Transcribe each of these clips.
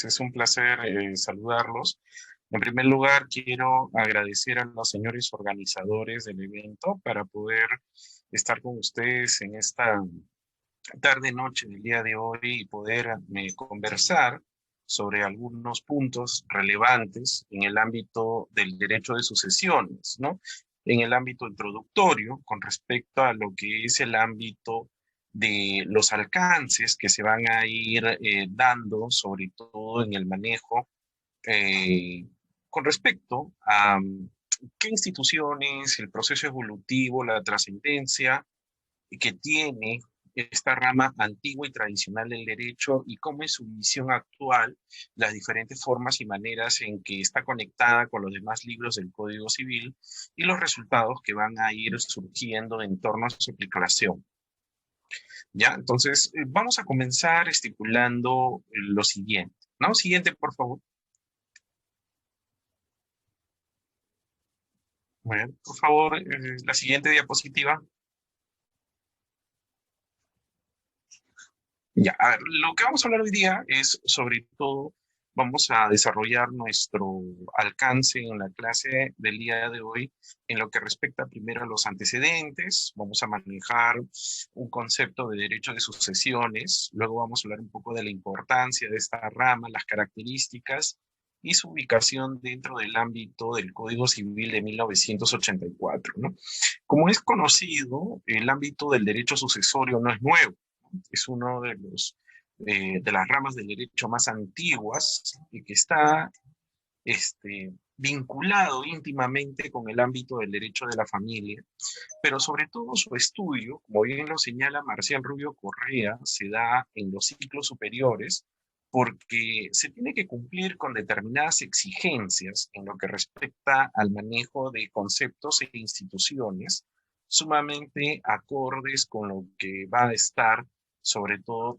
Es un placer saludarlos. En primer lugar, quiero agradecer a los señores organizadores del evento para poder estar con ustedes en esta tarde-noche del día de hoy y poder conversar sobre algunos puntos relevantes en el ámbito del derecho de sucesiones, ¿no? En el ámbito introductorio, con respecto a lo que es el ámbito de los alcances que se van a ir dando, sobre todo en el manejo, eh, con respecto a qué instituciones, el proceso evolutivo, la trascendencia que tiene esta rama antigua y tradicional del derecho y cómo es su visión actual, las diferentes formas y maneras en que está conectada con los demás libros del Código Civil y los resultados que van a ir surgiendo en torno a su aplicación. ¿Ya? Entonces, vamos a comenzar estipulando lo siguiente, ¿no? Siguiente, por favor. Bueno, por favor, la siguiente diapositiva. Ya, a ver, lo que vamos a hablar hoy día es sobre todo, vamos a desarrollar nuestro alcance en la clase del día de hoy en lo que respecta primero a los antecedentes, vamos a manejar un concepto de derecho de sucesiones, luego vamos a hablar un poco de la importancia de esta rama, las características y su ubicación dentro del ámbito del Código Civil de 1984, ¿no? Como es conocido, el ámbito del derecho sucesorio no es nuevo, es uno de las ramas del derecho más antiguas y que está vinculado íntimamente con el ámbito del derecho de la familia, pero sobre todo su estudio, como bien lo señala Marcial Rubio Correa, se da en los ciclos superiores porque se tiene que cumplir con determinadas exigencias en lo que respecta al manejo de conceptos e instituciones sumamente acordes con lo que va a estar sobre todo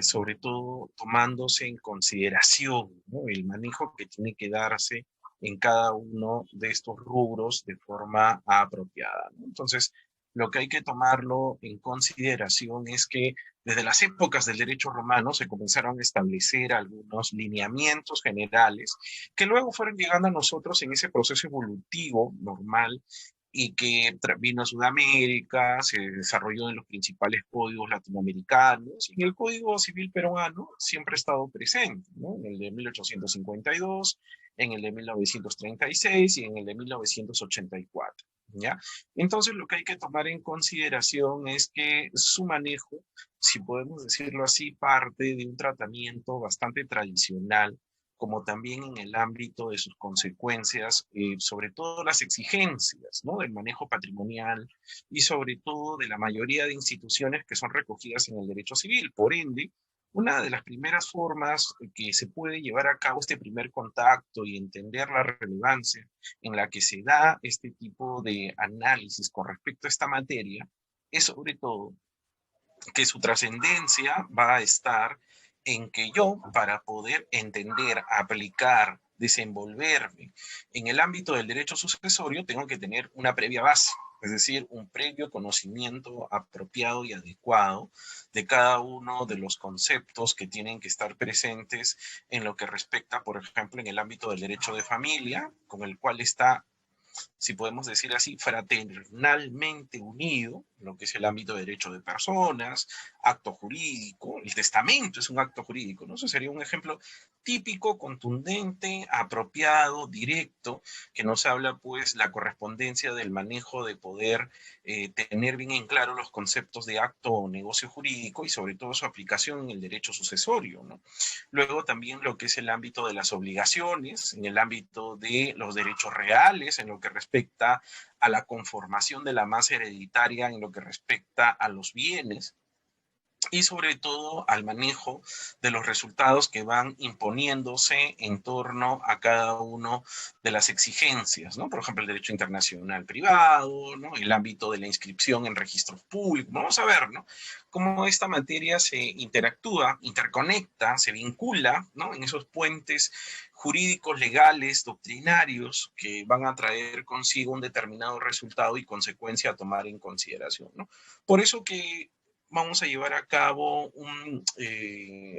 sobre todo tomándose en consideración, ¿no? El manejo que tiene que darse en cada uno de estos rubros de forma apropiada, ¿no? Entonces, lo que hay que tomarlo en consideración es que desde las épocas del derecho romano se comenzaron a establecer algunos lineamientos generales que luego fueron llegando a nosotros en ese proceso evolutivo normal y que vino a Sudamérica, se desarrolló en los principales códigos latinoamericanos, y en el Código Civil peruano siempre ha estado presente, ¿no? En el de 1852, en el de 1936 y en el de 1984. ¿Ya? Entonces lo que hay que tomar en consideración es que su manejo, si podemos decirlo así, parte de un tratamiento bastante tradicional como también en el ámbito de sus consecuencias, sobre todo las exigencias, ¿no? Del manejo patrimonial y sobre todo de la mayoría de instituciones que son recogidas en el derecho civil. Por ende, una de las primeras formas que se puede llevar a cabo este primer contacto y entender la relevancia en la que se da este tipo de análisis con respecto a esta materia es sobre todo que su trascendencia va a estar en que yo, para poder entender, aplicar, desenvolverme en el ámbito del derecho sucesorio, tengo que tener una previa base, es decir, un previo conocimiento apropiado y adecuado de cada uno de los conceptos que tienen que estar presentes en lo que respecta, por ejemplo, en el ámbito del derecho de familia, con el cual está, si podemos decir así, fraternalmente unido, lo que es el ámbito de derecho de personas, acto jurídico, el testamento es un acto jurídico, ¿no? Eso sería un ejemplo típico, contundente, apropiado, directo, que nos habla pues la correspondencia del manejo de poder tener bien en claro los conceptos de acto o negocio jurídico y sobre todo su aplicación en el derecho sucesorio, ¿no? Luego también lo que es el ámbito de las obligaciones, en el ámbito de los derechos reales, en lo que respecta a la conformación de la masa hereditaria, en lo que respecta a los bienes, y sobre todo al manejo de los resultados que van imponiéndose en torno a cada uno de las exigencias, ¿no? Por ejemplo, el derecho internacional privado, ¿no? El ámbito de la inscripción en registros públicos. Vamos a ver, ¿no? Cómo esta materia se interactúa, interconecta, se vincula, ¿no? En esos puentes jurídicos, legales, doctrinarios que van a traer consigo un determinado resultado y consecuencia a tomar en consideración, ¿no? Por eso que vamos a llevar a cabo un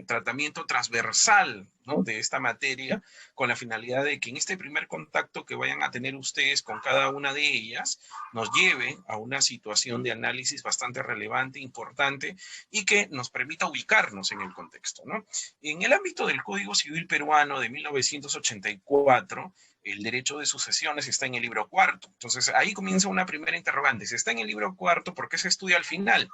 tratamiento transversal, ¿no?, de esta materia, con la finalidad de que en este primer contacto que vayan a tener ustedes con cada una de ellas, nos lleve a una situación de análisis bastante relevante, importante, y que nos permita ubicarnos en el contexto, ¿no? En el ámbito del Código Civil peruano de 1984, el derecho de sucesiones está en el libro cuarto. Entonces, ahí comienza una primera interrogante. Si está en el libro cuarto, ¿por qué se estudia al final?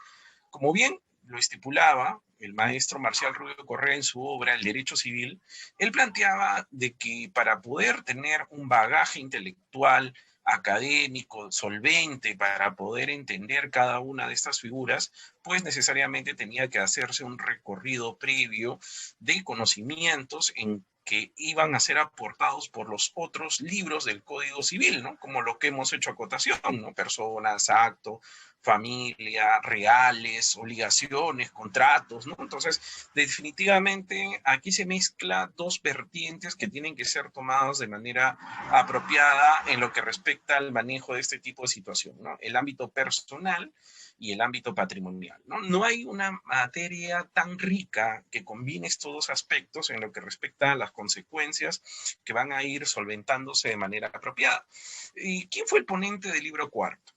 Como bien lo estipulaba el maestro Marcial Rubio Correa en su obra El Derecho Civil, él planteaba de que para poder tener un bagaje intelectual, académico, solvente, para poder entender cada una de estas figuras, pues necesariamente tenía que hacerse un recorrido previo de conocimientos en que iban a ser aportados por los otros libros del Código Civil, ¿no? Como lo que hemos hecho acotación, ¿no? Personas, acto, familia, reales, obligaciones, contratos, ¿no? Entonces, definitivamente aquí se mezcla dos vertientes que tienen que ser tomadas de manera apropiada en lo que respecta al manejo de este tipo de situación, ¿no? El ámbito personal y el ámbito patrimonial, ¿no? No hay una materia tan rica que combine estos dos aspectos en lo que respecta a las consecuencias que van a ir solventándose de manera apropiada. ¿Y quién fue el ponente del libro cuarto?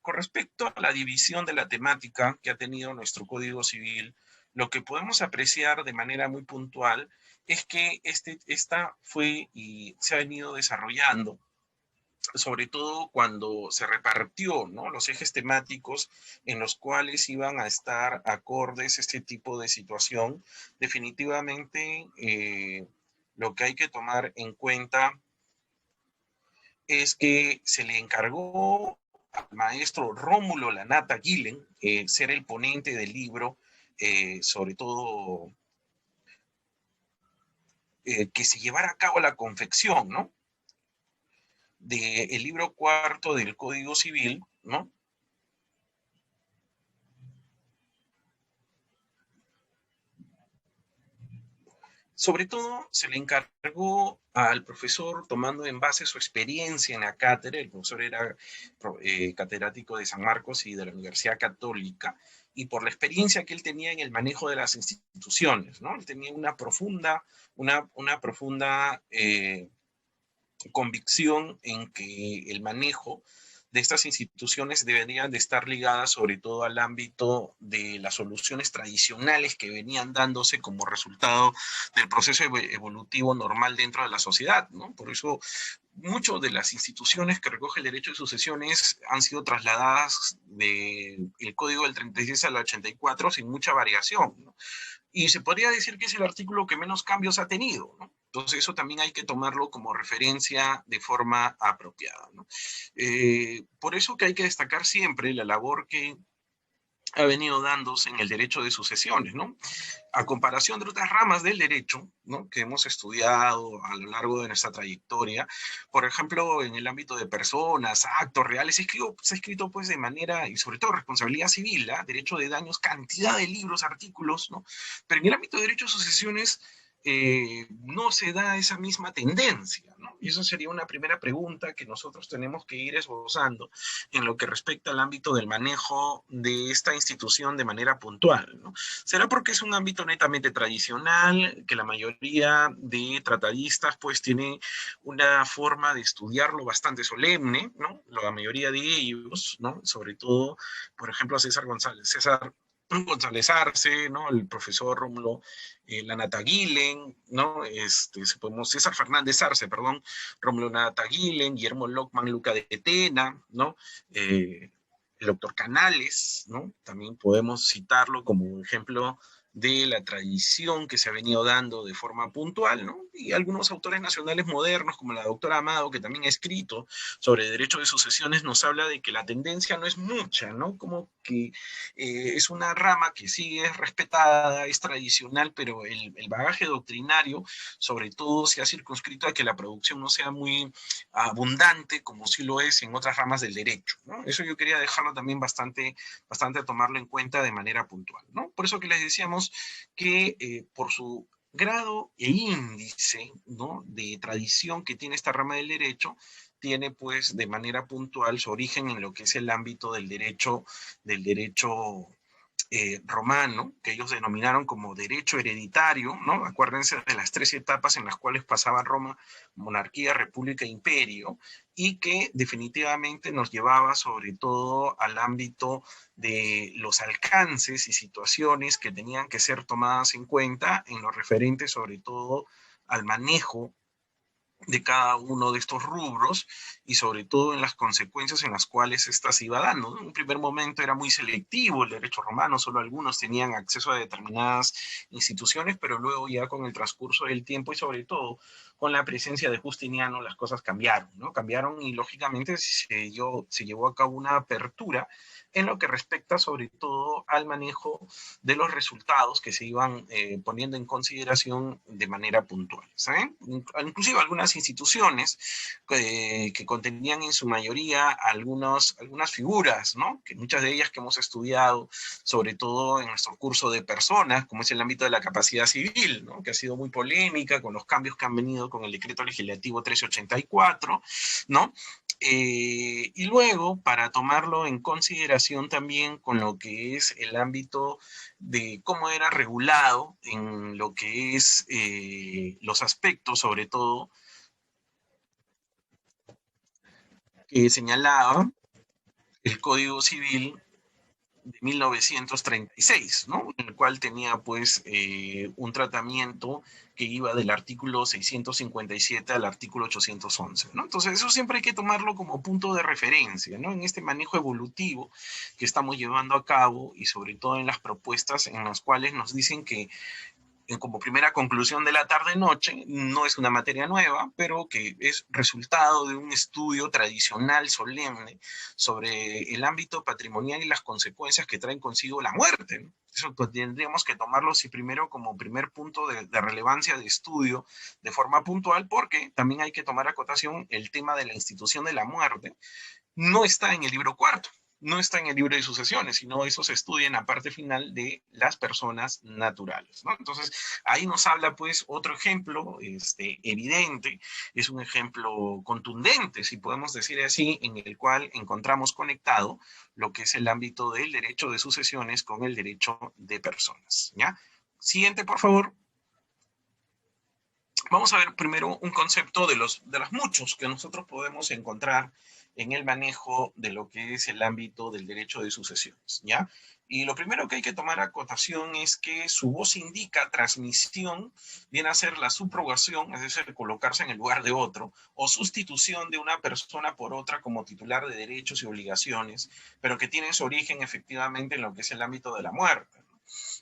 Con respecto a la división de la temática que ha tenido nuestro Código Civil, lo que podemos apreciar de manera muy puntual es que esta fue y se ha venido desarrollando, sobre todo cuando se repartió, ¿no?, los ejes temáticos en los cuales iban a estar acordes este tipo de situación. Definitivamente, lo que hay que tomar en cuenta es que se le encargó al maestro Rómulo Lanata Guillen ser el ponente del libro, sobre todo que se llevara a cabo la confección, ¿no?, del libro cuarto del Código Civil, ¿no? Sobre todo se le encargó al profesor, tomando en base su experiencia en la cátedra. El profesor era catedrático de San Marcos y de la Universidad Católica, y por la experiencia que él tenía en el manejo de las instituciones, ¿no? Él tenía una profunda convicción en que el manejo de estas instituciones deberían de estar ligadas sobre todo al ámbito de las soluciones tradicionales que venían dándose como resultado del proceso evolutivo normal dentro de la sociedad, ¿no? Por eso muchas de las instituciones que recoge el derecho de sucesiones han sido trasladadas del Código del 36 al 84 sin mucha variación, ¿no? Y se podría decir que es el artículo que menos cambios ha tenido, ¿no? Entonces eso también hay que tomarlo como referencia de forma apropiada, ¿no? Por eso que hay que destacar siempre la labor que ha venido dándose en el derecho de sucesiones, ¿no? A comparación de otras ramas del derecho, ¿no?, que hemos estudiado a lo largo de nuestra trayectoria, por ejemplo, en el ámbito de personas, actos reales, se ha escrito pues de manera, y sobre todo responsabilidad civil, ¿eh?, derecho de daños, cantidad de libros, artículos, ¿no? Pero en el ámbito de derecho de sucesiones no se da esa misma tendencia, ¿no? Y eso sería una primera pregunta que nosotros tenemos que ir esbozando en lo que respecta al ámbito del manejo de esta institución de manera puntual, ¿no? ¿Será porque es un ámbito netamente tradicional, que la mayoría de tratadistas pues tiene una forma de estudiarlo bastante solemne, ¿no? La mayoría de ellos, ¿no? Sobre todo, por ejemplo, César González Arce, ¿no?, el profesor Rómulo Lanata Guillen, ¿no? César Fernández Arce, perdón, Rómulo Lanata Guillen, Guillermo Lockman, Luca de Tena, ¿no? El doctor Canales, ¿no? También podemos citarlo como un ejemplo de la tradición que se ha venido dando de forma puntual, ¿no? Y algunos autores nacionales modernos, como la doctora Amado, que también ha escrito sobre derecho de sucesiones, nos habla de que la tendencia no es mucha, ¿no? Como que es una rama que sí es respetada, es tradicional, pero el bagaje doctrinario, sobre todo, se ha circunscrito a que la producción no sea muy abundante, como sí lo es en otras ramas del derecho, ¿no? Eso yo quería dejarlo también bastante a tomarlo en cuenta de manera puntual, ¿no? Por eso que les decíamos que por su grado e índice, ¿no?, de tradición que tiene esta rama del derecho, tiene pues de manera puntual su origen en lo que es el ámbito del derecho romano, que ellos denominaron como derecho hereditario, ¿no? Acuérdense de las 3 etapas en las cuales pasaba Roma: monarquía, república e imperio, y que definitivamente nos llevaba sobre todo al ámbito de los alcances y situaciones que tenían que ser tomadas en cuenta en lo referente sobre todo al manejo de cada uno de estos rubros y sobre todo en las consecuencias en las cuales ésta se iba dando, ¿no? En un primer momento era muy selectivo el derecho romano, solo algunos tenían acceso a determinadas instituciones, pero luego ya con el transcurso del tiempo y sobre todo con la presencia de Justiniano las cosas cambiaron, ¿no? Cambiaron y lógicamente se llevó a cabo una apertura en lo que respecta sobre todo al manejo de los resultados que se iban poniendo en consideración de manera puntual. ¿Saben? Inclusive algunas instituciones que contenían en su mayoría algunas figuras, ¿no? Que muchas de ellas que hemos estudiado, sobre todo en nuestro curso de personas, como es el ámbito de la capacidad civil, ¿no? Que ha sido muy polémica con los cambios que han venido con el decreto legislativo 1384, ¿no? Y luego, para tomarlo en consideración también con lo que es el ámbito de cómo era regulado en lo que es los aspectos, sobre todo, que señalaba el Código Civil de 1936, ¿no? En el cual tenía pues un tratamiento que iba del artículo 657 al artículo 811, ¿no? Entonces eso siempre hay que tomarlo como punto de referencia, ¿no? En este manejo evolutivo que estamos llevando a cabo y sobre todo en las propuestas en las cuales nos dicen que como primera conclusión de la tarde-noche, no es una materia nueva, pero que es resultado de un estudio tradicional, solemne, sobre el ámbito patrimonial y las consecuencias que traen consigo la muerte, ¿no? Eso pues, tendríamos que tomarlo sí, primero como primer punto de relevancia de estudio de forma puntual, porque también hay que tomar a cotación el tema de la institución de la muerte. No está en el libro cuarto, no está en el libro de sucesiones, sino eso se estudia en la parte final de las personas naturales, ¿no? Entonces, ahí nos habla pues otro ejemplo evidente, es un ejemplo contundente, si podemos decir así, en el cual encontramos conectado lo que es el ámbito del derecho de sucesiones con el derecho de personas, ¿ya? Siguiente, por favor. Vamos a ver primero un concepto de los muchos que nosotros podemos encontrar en el manejo de lo que es el ámbito del derecho de sucesiones, ¿ya? Y lo primero que hay que tomar a cotación es que su voz indica transmisión, viene a ser la subrogación, es decir, colocarse en el lugar de otro, o sustitución de una persona por otra como titular de derechos y obligaciones, pero que tiene su origen efectivamente en lo que es el ámbito de la muerte.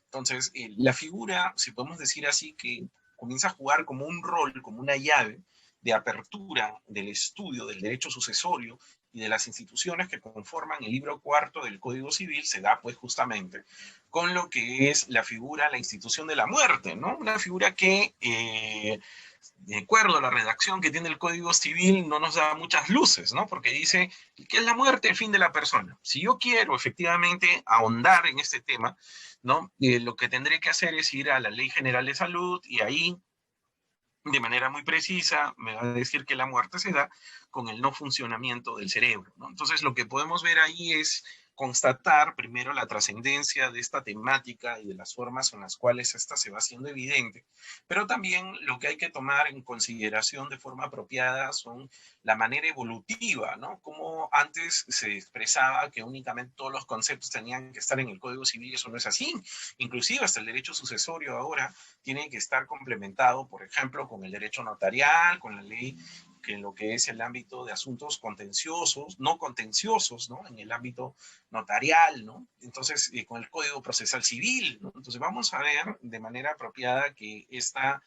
Entonces, la figura, si podemos decir así, que comienza a jugar como un rol, como una llave de apertura del estudio del derecho sucesorio y de las instituciones que conforman el libro cuarto del Código Civil, se da pues justamente con lo que es la figura, la institución de la muerte, ¿no? Una figura que, de acuerdo a la redacción que tiene el Código Civil, no nos da muchas luces, ¿no? Porque dice que es la muerte el fin de la persona. Si yo quiero efectivamente ahondar en este tema, ¿no? Lo que tendré que hacer es ir a la Ley General de Salud y ahí, de manera muy precisa, me va a decir que la muerte se da con el no funcionamiento del cerebro, ¿no? Entonces, lo que podemos ver ahí es constatar primero la trascendencia de esta temática y de las formas en las cuales esta se va haciendo evidente, pero también lo que hay que tomar en consideración de forma apropiada son la manera evolutiva, ¿no? Como antes se expresaba que únicamente todos los conceptos tenían que estar en el Código Civil, eso no es así. Inclusive hasta el derecho sucesorio ahora tiene que estar complementado, por ejemplo, con el derecho notarial, con la ley que en lo que es el ámbito de asuntos contenciosos, no contenciosos, ¿no? En el ámbito notarial, ¿no? Entonces, con el Código Procesal Civil, ¿no? Entonces, vamos a ver de manera apropiada que esta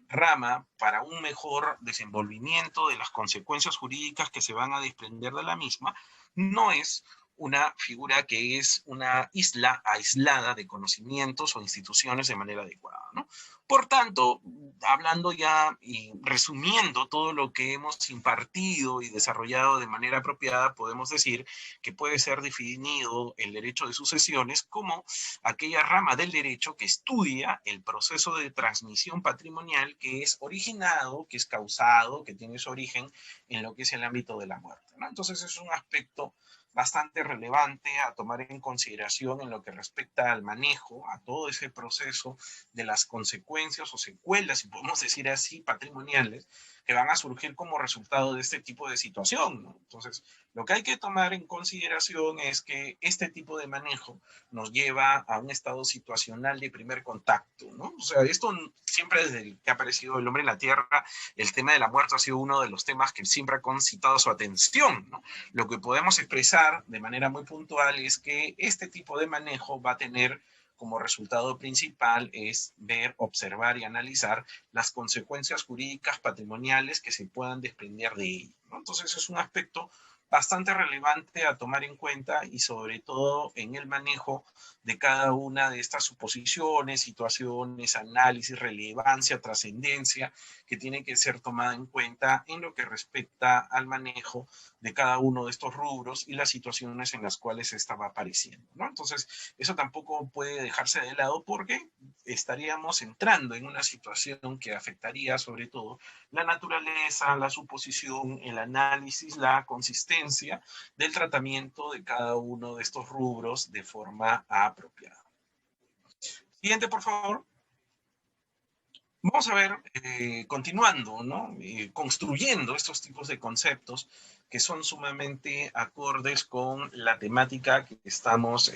rama para un mejor desenvolvimiento de las consecuencias jurídicas que se van a desprender de la misma, no es una figura que es una isla aislada de conocimientos o instituciones de manera adecuada, ¿no? Por tanto, hablando ya y resumiendo todo lo que hemos impartido y desarrollado de manera apropiada, podemos decir que puede ser definido el derecho de sucesiones como aquella rama del derecho que estudia el proceso de transmisión patrimonial que es originado, que es causado, que tiene su origen en lo que es el ámbito de la muerte, ¿no? Entonces es un aspecto bastante relevante a tomar en consideración en lo que respecta al manejo, a todo ese proceso de las consecuencias o secuelas, si podemos decir así, patrimoniales, que van a surgir como resultado de este tipo de situación, ¿no? Entonces, lo que hay que tomar en consideración es que este tipo de manejo nos lleva a un estado situacional de primer contacto, ¿no? O sea, esto siempre desde que ha aparecido el hombre en la Tierra, el tema de la muerte ha sido uno de los temas que siempre ha concitado su atención, ¿no? Lo que podemos expresar de manera muy puntual es que este tipo de manejo va a tener como resultado principal es ver, observar y analizar las consecuencias jurídicas patrimoniales que se puedan desprender de ello, ¿no? Entonces es un aspecto bastante relevante a tomar en cuenta y sobre todo en el manejo de cada una de estas suposiciones, situaciones, análisis, relevancia, trascendencia, que tiene que ser tomada en cuenta en lo que respecta al manejo de cada uno de estos rubros y las situaciones en las cuales esta va apareciendo, ¿no? Entonces, eso tampoco puede dejarse de lado porque estaríamos entrando en una situación que afectaría sobre todo la naturaleza, la suposición, el análisis, la consistencia del tratamiento de cada uno de estos rubros de forma apropiada. Siguiente, por favor. Vamos a ver, continuando, ¿no? Construyendo estos tipos de conceptos que son sumamente acordes con la temática que estamos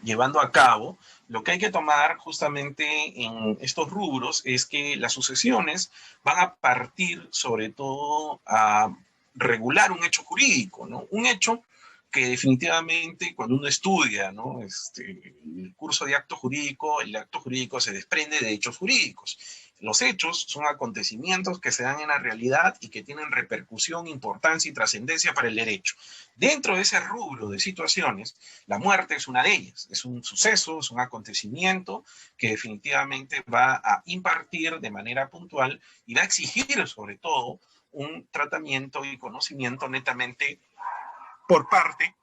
llevando a cabo. Lo que hay que tomar justamente en estos rubros es que las sucesiones van a partir sobre todo a regular un hecho jurídico, ¿no? Un hecho que definitivamente cuando uno estudia, ¿no? El curso de acto jurídico, el acto jurídico se desprende de hechos jurídicos. Los hechos son acontecimientos que se dan en la realidad y que tienen repercusión, importancia y trascendencia para el derecho. Dentro de ese rubro de situaciones, la muerte es una de ellas. Es un suceso, es un acontecimiento que definitivamente va a impartir de manera puntual y va a exigir sobre todo un tratamiento y conocimiento netamente por parte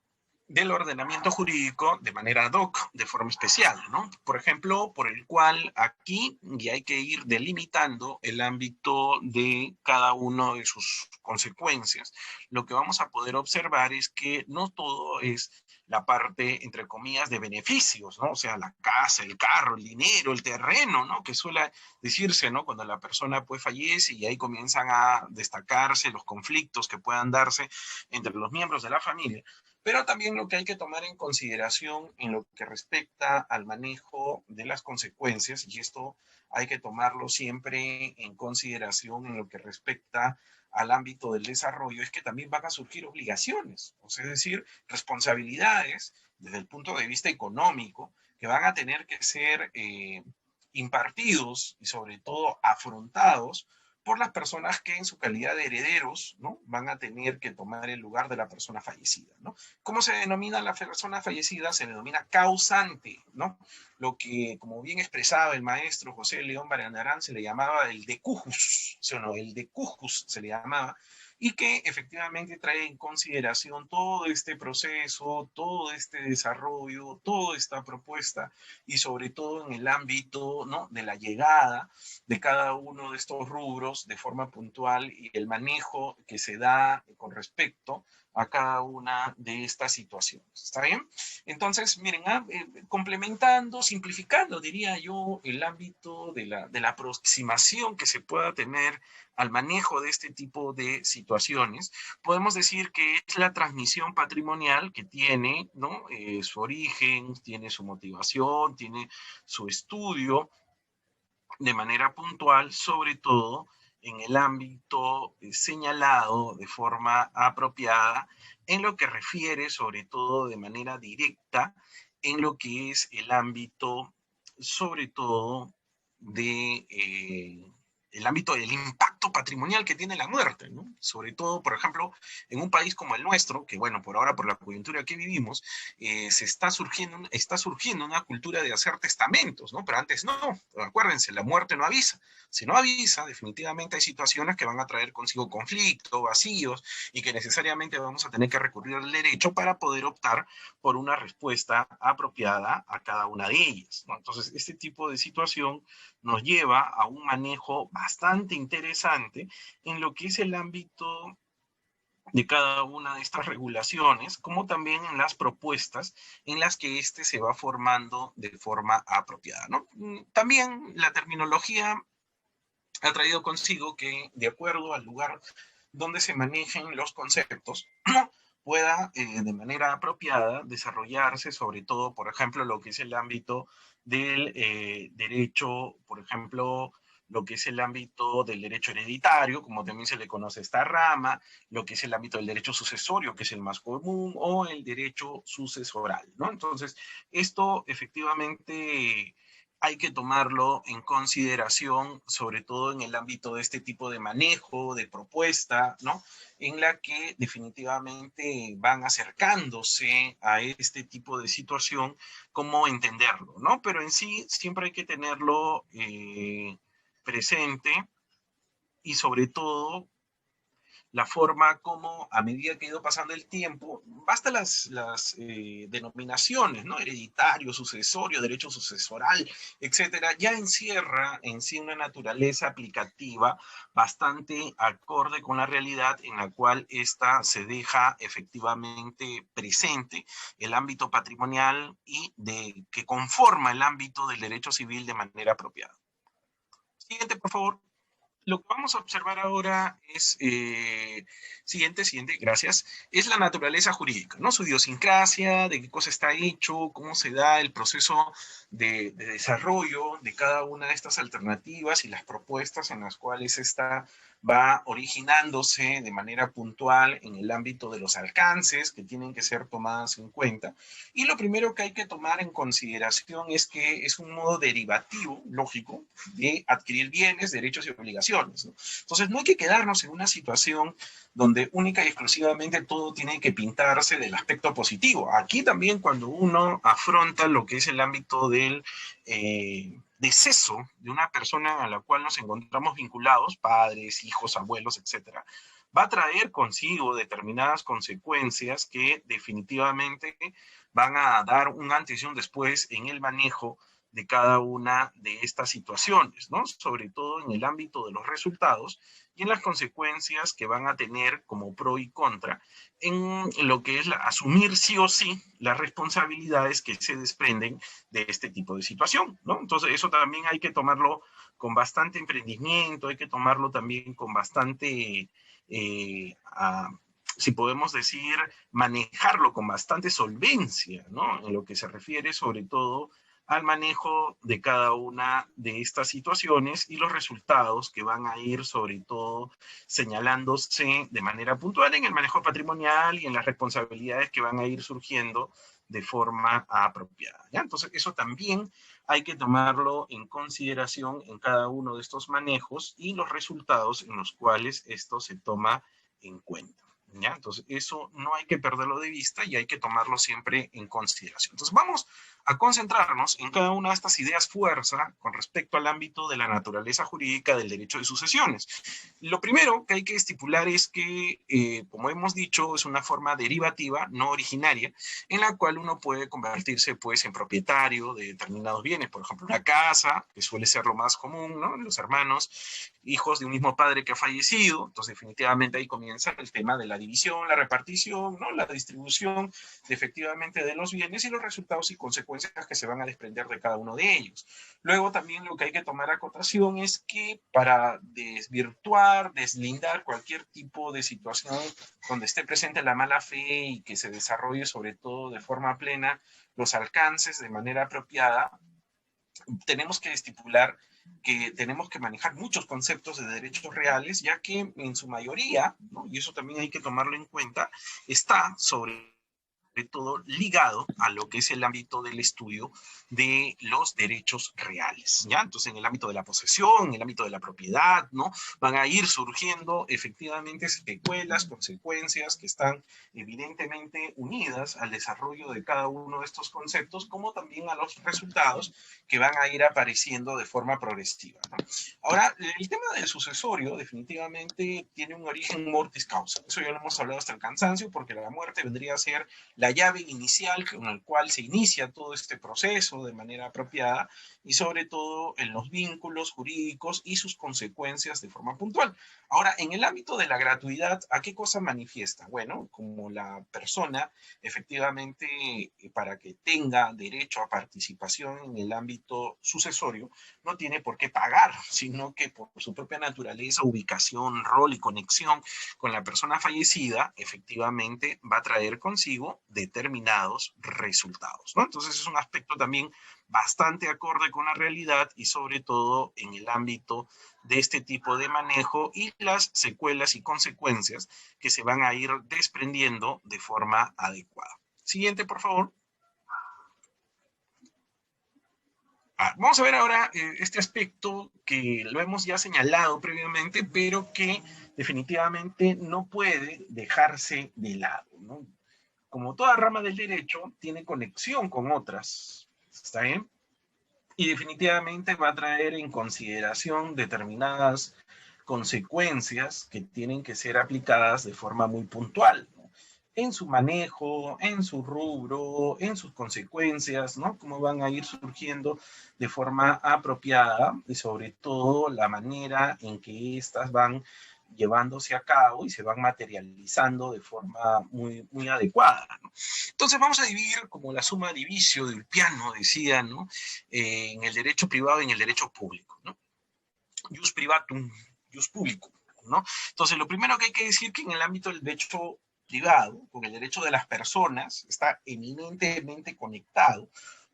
del ordenamiento jurídico de manera ad hoc, de forma especial, ¿no? Por ejemplo, por el cual aquí ya hay que ir delimitando el ámbito de cada uno de sus consecuencias. Lo que vamos a poder observar es que no todo es la parte, entre comillas, de beneficios, ¿no? O sea, la casa, el carro, el dinero, el terreno, ¿no? Que suele decirse, ¿no? Cuando la persona pues fallece y ahí comienzan a destacarse los conflictos que puedan darse entre los miembros de la familia, pero también lo que hay que tomar en consideración en lo que respecta al manejo de las consecuencias, y esto hay que tomarlo siempre en consideración en lo que respecta al ámbito del desarrollo, es que también van a surgir obligaciones, o sea, es decir, responsabilidades desde el punto de vista económico que van a tener que ser impartidos y sobre todo afrontados por las personas que en su calidad de herederos, ¿no? Van a tener que tomar el lugar de la persona fallecida, ¿no? ¿Cómo se denomina la persona fallecida? Se denomina causante, ¿no? Lo que, como bien expresaba el maestro José León Barandarán, se le llamaba el decujus, ¿sí o no? El decujus se le llamaba, y que efectivamente trae en consideración todo este proceso, todo este desarrollo, toda esta propuesta, y sobre todo en el ámbito, ¿no? De la llegada de cada uno de estos rubros de forma puntual y el manejo que se da con respecto a cada una de estas situaciones. ¿Está bien? Entonces, miren, complementando, simplificando, diría yo, el ámbito de la aproximación que se pueda tener al manejo de este tipo de situaciones, podemos decir que es la transmisión patrimonial que tiene, ¿no? Su origen, tiene su motivación, tiene su estudio, de manera puntual, sobre todo en el ámbito señalado de forma apropiada, en lo que refiere sobre todo de manera directa, en lo que es el ámbito sobre todo de el ámbito del impacto patrimonial que tiene la muerte, ¿no? Sobre todo, por ejemplo, en un país como el nuestro, que bueno, por ahora por la coyuntura que vivimos, está surgiendo una cultura de hacer testamentos, ¿no? Pero antes no, acuérdense, la muerte no avisa. Si no avisa, definitivamente hay situaciones que van a traer consigo conflictos, vacíos, y que necesariamente vamos a tener que recurrir al derecho para poder optar por una respuesta apropiada a cada una de ellas, ¿no? Entonces, este tipo de situación nos lleva a un manejo bastante interesante en lo que es el ámbito de cada una de estas regulaciones, como también en las propuestas en las que éste se va formando de forma apropiada, ¿no? También la terminología ha traído consigo que, de acuerdo al lugar donde se manejen los conceptos, pueda de manera apropiada desarrollarse, sobre todo, por ejemplo, lo que es el ámbito del derecho, por ejemplo, lo que es el ámbito del derecho hereditario, como también se le conoce esta rama, lo que es el ámbito del derecho sucesorio, que es el más común, o el derecho sucesoral, ¿no? Entonces, esto efectivamente hay que tomarlo en consideración, sobre todo en el ámbito de este tipo de manejo, de propuesta, ¿no? En la que definitivamente van acercándose a este tipo de situación, cómo entenderlo, ¿no? Pero en sí siempre hay que tenerlo presente y sobre todo la forma como a medida que ha ido pasando el tiempo, basta las denominaciones, ¿no? Hereditario, sucesorio, derecho sucesoral, etcétera, ya encierra en sí una naturaleza aplicativa bastante acorde con la realidad en la cual ésta se deja efectivamente presente el ámbito patrimonial y de que conforma el ámbito del derecho civil de manera apropiada. Siguiente, por favor. Lo que vamos a observar ahora es, siguiente, gracias, es la naturaleza jurídica, ¿no? Su idiosincrasia, de qué cosa está hecho, cómo se da el proceso de desarrollo de cada una de estas alternativas y las propuestas en las cuales esta va originándose de manera puntual en el ámbito de los alcances que tienen que ser tomadas en cuenta. Y lo primero que hay que tomar en consideración es que es un modo derivativo, lógico, de adquirir bienes, derechos y obligaciones, ¿no? Entonces no hay que quedarnos en una situación donde única y exclusivamente todo tiene que pintarse del aspecto positivo. Aquí también cuando uno afronta lo que es el ámbito del deceso de una persona a la cual nos encontramos vinculados, padres, hijos, abuelos, etcétera, va a traer consigo determinadas consecuencias que definitivamente van a dar un antes y un después en el manejo de cada una de estas situaciones, ¿no? Sobre todo en el ámbito de los resultados y en las consecuencias que van a tener como pro y contra en lo que es asumir sí o sí las responsabilidades que se desprenden de este tipo de situación, ¿no? Entonces eso también hay que tomarlo con bastante emprendimiento, hay que tomarlo también con bastante, si podemos decir, manejarlo con bastante solvencia, ¿no? En lo que se refiere sobre todo al manejo de cada una de estas situaciones y los resultados que van a ir sobre todo señalándose de manera puntual en el manejo patrimonial y en las responsabilidades que van a ir surgiendo de forma apropiada, ¿ya? Entonces eso también hay que tomarlo en consideración en cada uno de estos manejos y los resultados en los cuales esto se toma en cuenta, ¿ya? Entonces eso no hay que perderlo de vista y hay que tomarlo siempre en consideración. Entonces vamos a concentrarnos en cada una de estas ideas fuerza con respecto al ámbito de la naturaleza jurídica del derecho de sucesiones. Lo primero que hay que estipular es que, como hemos dicho, es una forma derivativa, no originaria, en la cual uno puede convertirse pues en propietario de determinados bienes, por ejemplo, una casa, que suele ser lo más común, ¿no? Los hermanos, hijos de un mismo padre que ha fallecido, entonces definitivamente ahí comienza el tema de la división, la repartición, ¿no? La distribución efectivamente de los bienes y los resultados y consecuencias que se van a desprender de cada uno de ellos. Luego también lo que hay que tomar acotación es que para desvirtuar, deslindar cualquier tipo de situación donde esté presente la mala fe y que se desarrolle sobre todo de forma plena los alcances de manera apropiada, tenemos que estipular que tenemos que manejar muchos conceptos de derechos reales, ya que en su mayoría, ¿no? Y eso también hay que tomarlo en cuenta, está sobre todo ligado a lo que es el ámbito del estudio de los derechos reales, ¿ya? Entonces, en el ámbito de la posesión, en el ámbito de la propiedad, ¿no? Van a ir surgiendo efectivamente secuelas, consecuencias que están evidentemente unidas al desarrollo de cada uno de estos conceptos, como también a los resultados que van a ir apareciendo de forma progresiva, ¿no? Ahora, el tema del sucesorio definitivamente tiene un origen mortis causa. Eso ya lo hemos hablado hasta el cansancio, porque la muerte vendría a ser la llave inicial con la cual se inicia todo este proceso de manera apropiada y sobre todo en los vínculos jurídicos y sus consecuencias de forma puntual. Ahora, en el ámbito de la gratuidad, ¿a qué cosa manifiesta? Bueno, como la persona efectivamente para que tenga derecho a participación en el ámbito sucesorio, no tiene por qué pagar, sino que por su propia naturaleza, ubicación, rol y conexión con la persona fallecida, efectivamente va a traer consigo determinados resultados, ¿no? Entonces es un aspecto también bastante acorde con la realidad y sobre todo en el ámbito de este tipo de manejo y las secuelas y consecuencias que se van a ir desprendiendo de forma adecuada. Siguiente, por favor. Vamos a ver ahora este aspecto que lo hemos ya señalado previamente, pero que definitivamente no puede dejarse de lado, ¿no? Como toda rama del derecho, tiene conexión con otras, ¿está bien? Y definitivamente va a traer en consideración determinadas consecuencias que tienen que ser aplicadas de forma muy puntual, ¿no? En su manejo, en su rubro, en sus consecuencias, ¿no? Cómo van a ir surgiendo de forma apropiada y sobre todo la manera en que éstas van llevándose a cabo y se van materializando de forma muy, muy adecuada, ¿no? Entonces vamos a dividir como la suma divisio del piano, decía, ¿no? En el derecho privado y en el derecho público, ¿no? Jus privatum, jus publicum, ¿no? Entonces, lo primero que hay que decir que en el ámbito del derecho privado, con el derecho de las personas, está eminentemente conectado,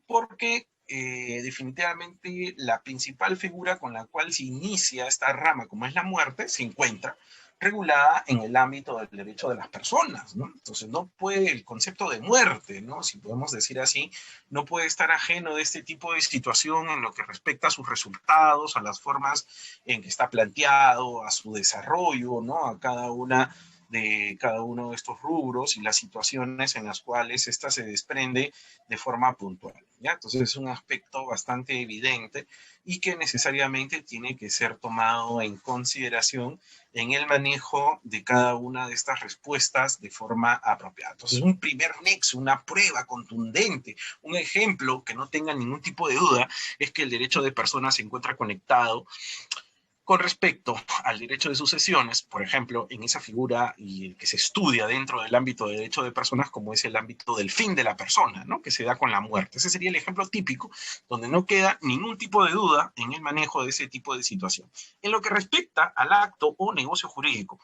porque definitivamente la principal figura con la cual se inicia esta rama, como es la muerte, se encuentra regulada en el ámbito del derecho de las personas, ¿no? Entonces no puede el concepto de muerte, ¿no? Si podemos decir así, no puede estar ajeno de este tipo de situación en lo que respecta a sus resultados, a las formas en que está planteado, a su desarrollo, ¿no? A cada una de cada uno de estos rubros y las situaciones en las cuales ésta se desprende de forma puntual, ¿ya? Entonces es un aspecto bastante evidente y que necesariamente tiene que ser tomado en consideración en el manejo de cada una de estas respuestas de forma apropiada. Entonces, un primer nexo, una prueba contundente, un ejemplo que no tenga ningún tipo de duda, es que el derecho de personas se encuentra conectado con respecto al derecho de sucesiones, por ejemplo, en esa figura y el que se estudia dentro del ámbito de derecho de personas, como es el ámbito del fin de la persona, ¿no? Que se da con la muerte. Ese sería el ejemplo típico, donde no queda ningún tipo de duda en el manejo de ese tipo de situación. En lo que respecta al acto o negocio jurídico,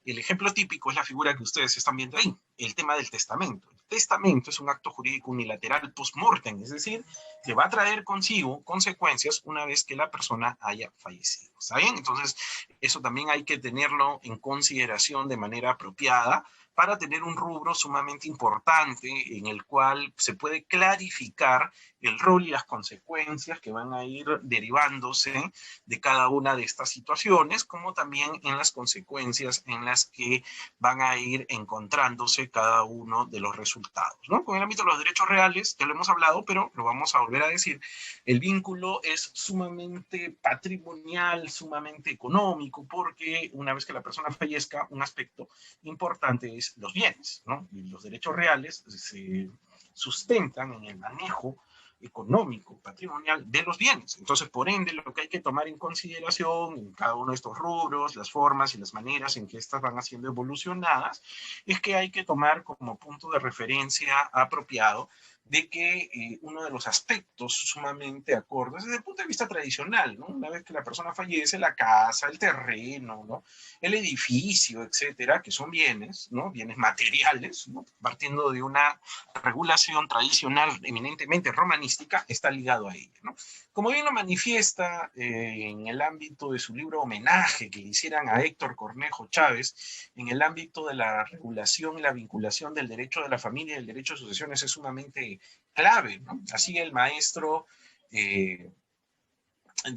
el ejemplo típico es la figura que ustedes están viendo ahí, el tema del testamento. El testamento es un acto jurídico unilateral post-mortem, es decir, que va a traer consigo consecuencias una vez que la persona haya fallecido. ¿Está bien? Entonces, eso también hay que tenerlo en consideración de manera apropiada para tener un rubro sumamente importante en el cual se puede clarificar el rol y las consecuencias que van a ir derivándose de cada una de estas situaciones, como también en las consecuencias en las que van a ir encontrándose cada uno de los resultados, ¿no? Con el ámbito de los derechos reales, ya lo hemos hablado, pero lo vamos a volver a decir, el vínculo es sumamente patrimonial, sumamente económico, porque una vez que la persona fallezca, un aspecto importante es los bienes, ¿no? Y los derechos reales se sustentan en el manejo económico, patrimonial de los bienes. Entonces, por ende, lo que hay que tomar en consideración en cada uno de estos rubros, las formas y las maneras en que estas van siendo evolucionadas, es que hay que tomar como punto de referencia apropiado de que uno de los aspectos sumamente acordes desde el punto de vista tradicional, ¿no? Una vez que la persona fallece, la casa, el terreno, ¿no? El edificio, etcétera, que son bienes, ¿no? Bienes materiales, ¿no? Partiendo de una regulación tradicional eminentemente romanística, está ligado a ella, ¿no? Como bien lo manifiesta en el ámbito de su libro Homenaje que le hicieran a Héctor Cornejo Chávez, en el ámbito de la regulación y la vinculación del derecho de la familia y el derecho de sucesiones es sumamente clave, ¿no? Así el maestro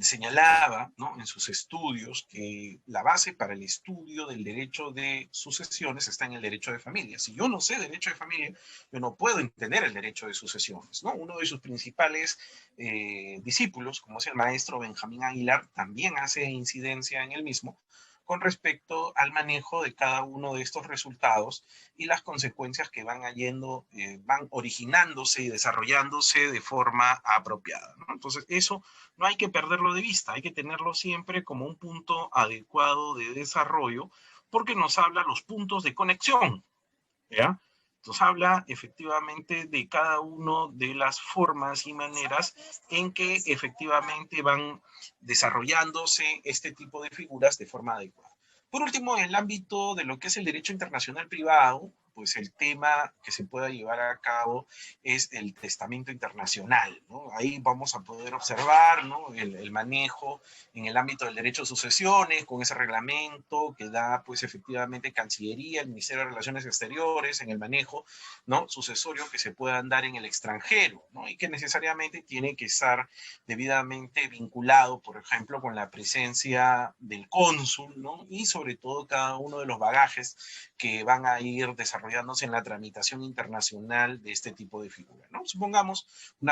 señalaba, ¿no? En sus estudios que la base para el estudio del derecho de sucesiones está en el derecho de familia. Si yo no sé derecho de familia, yo no puedo entender el derecho de sucesiones, ¿no? Uno de sus principales discípulos, como es el maestro Benjamín Aguilar, también hace incidencia en el mismo, con respecto al manejo de cada uno de estos resultados y las consecuencias que van van originándose y desarrollándose de forma apropiada, ¿no? Entonces, eso no hay que perderlo de vista, hay que tenerlo siempre como un punto adecuado de desarrollo, porque nos habla los puntos de conexión, ¿ya? Entonces habla efectivamente de cada una de las formas y maneras en que efectivamente van desarrollándose este tipo de figuras de forma adecuada. Por último, en el ámbito de lo que es el derecho internacional privado, pues el tema que se pueda llevar a cabo es el testamento internacional, ¿no? Ahí vamos a poder observar, ¿no?, el manejo en el ámbito del derecho de sucesiones, con ese reglamento que da, pues, efectivamente Cancillería, el Ministerio de Relaciones Exteriores, en el manejo, ¿no?, sucesorio que se puedan dar en el extranjero, ¿no?, y que necesariamente tiene que estar debidamente vinculado, por ejemplo, con la presencia del cónsul, ¿no?, y sobre todo cada uno de los bagajes que van a ir desarrollándose en la tramitación internacional de este tipo de figuras, ¿no? Supongamos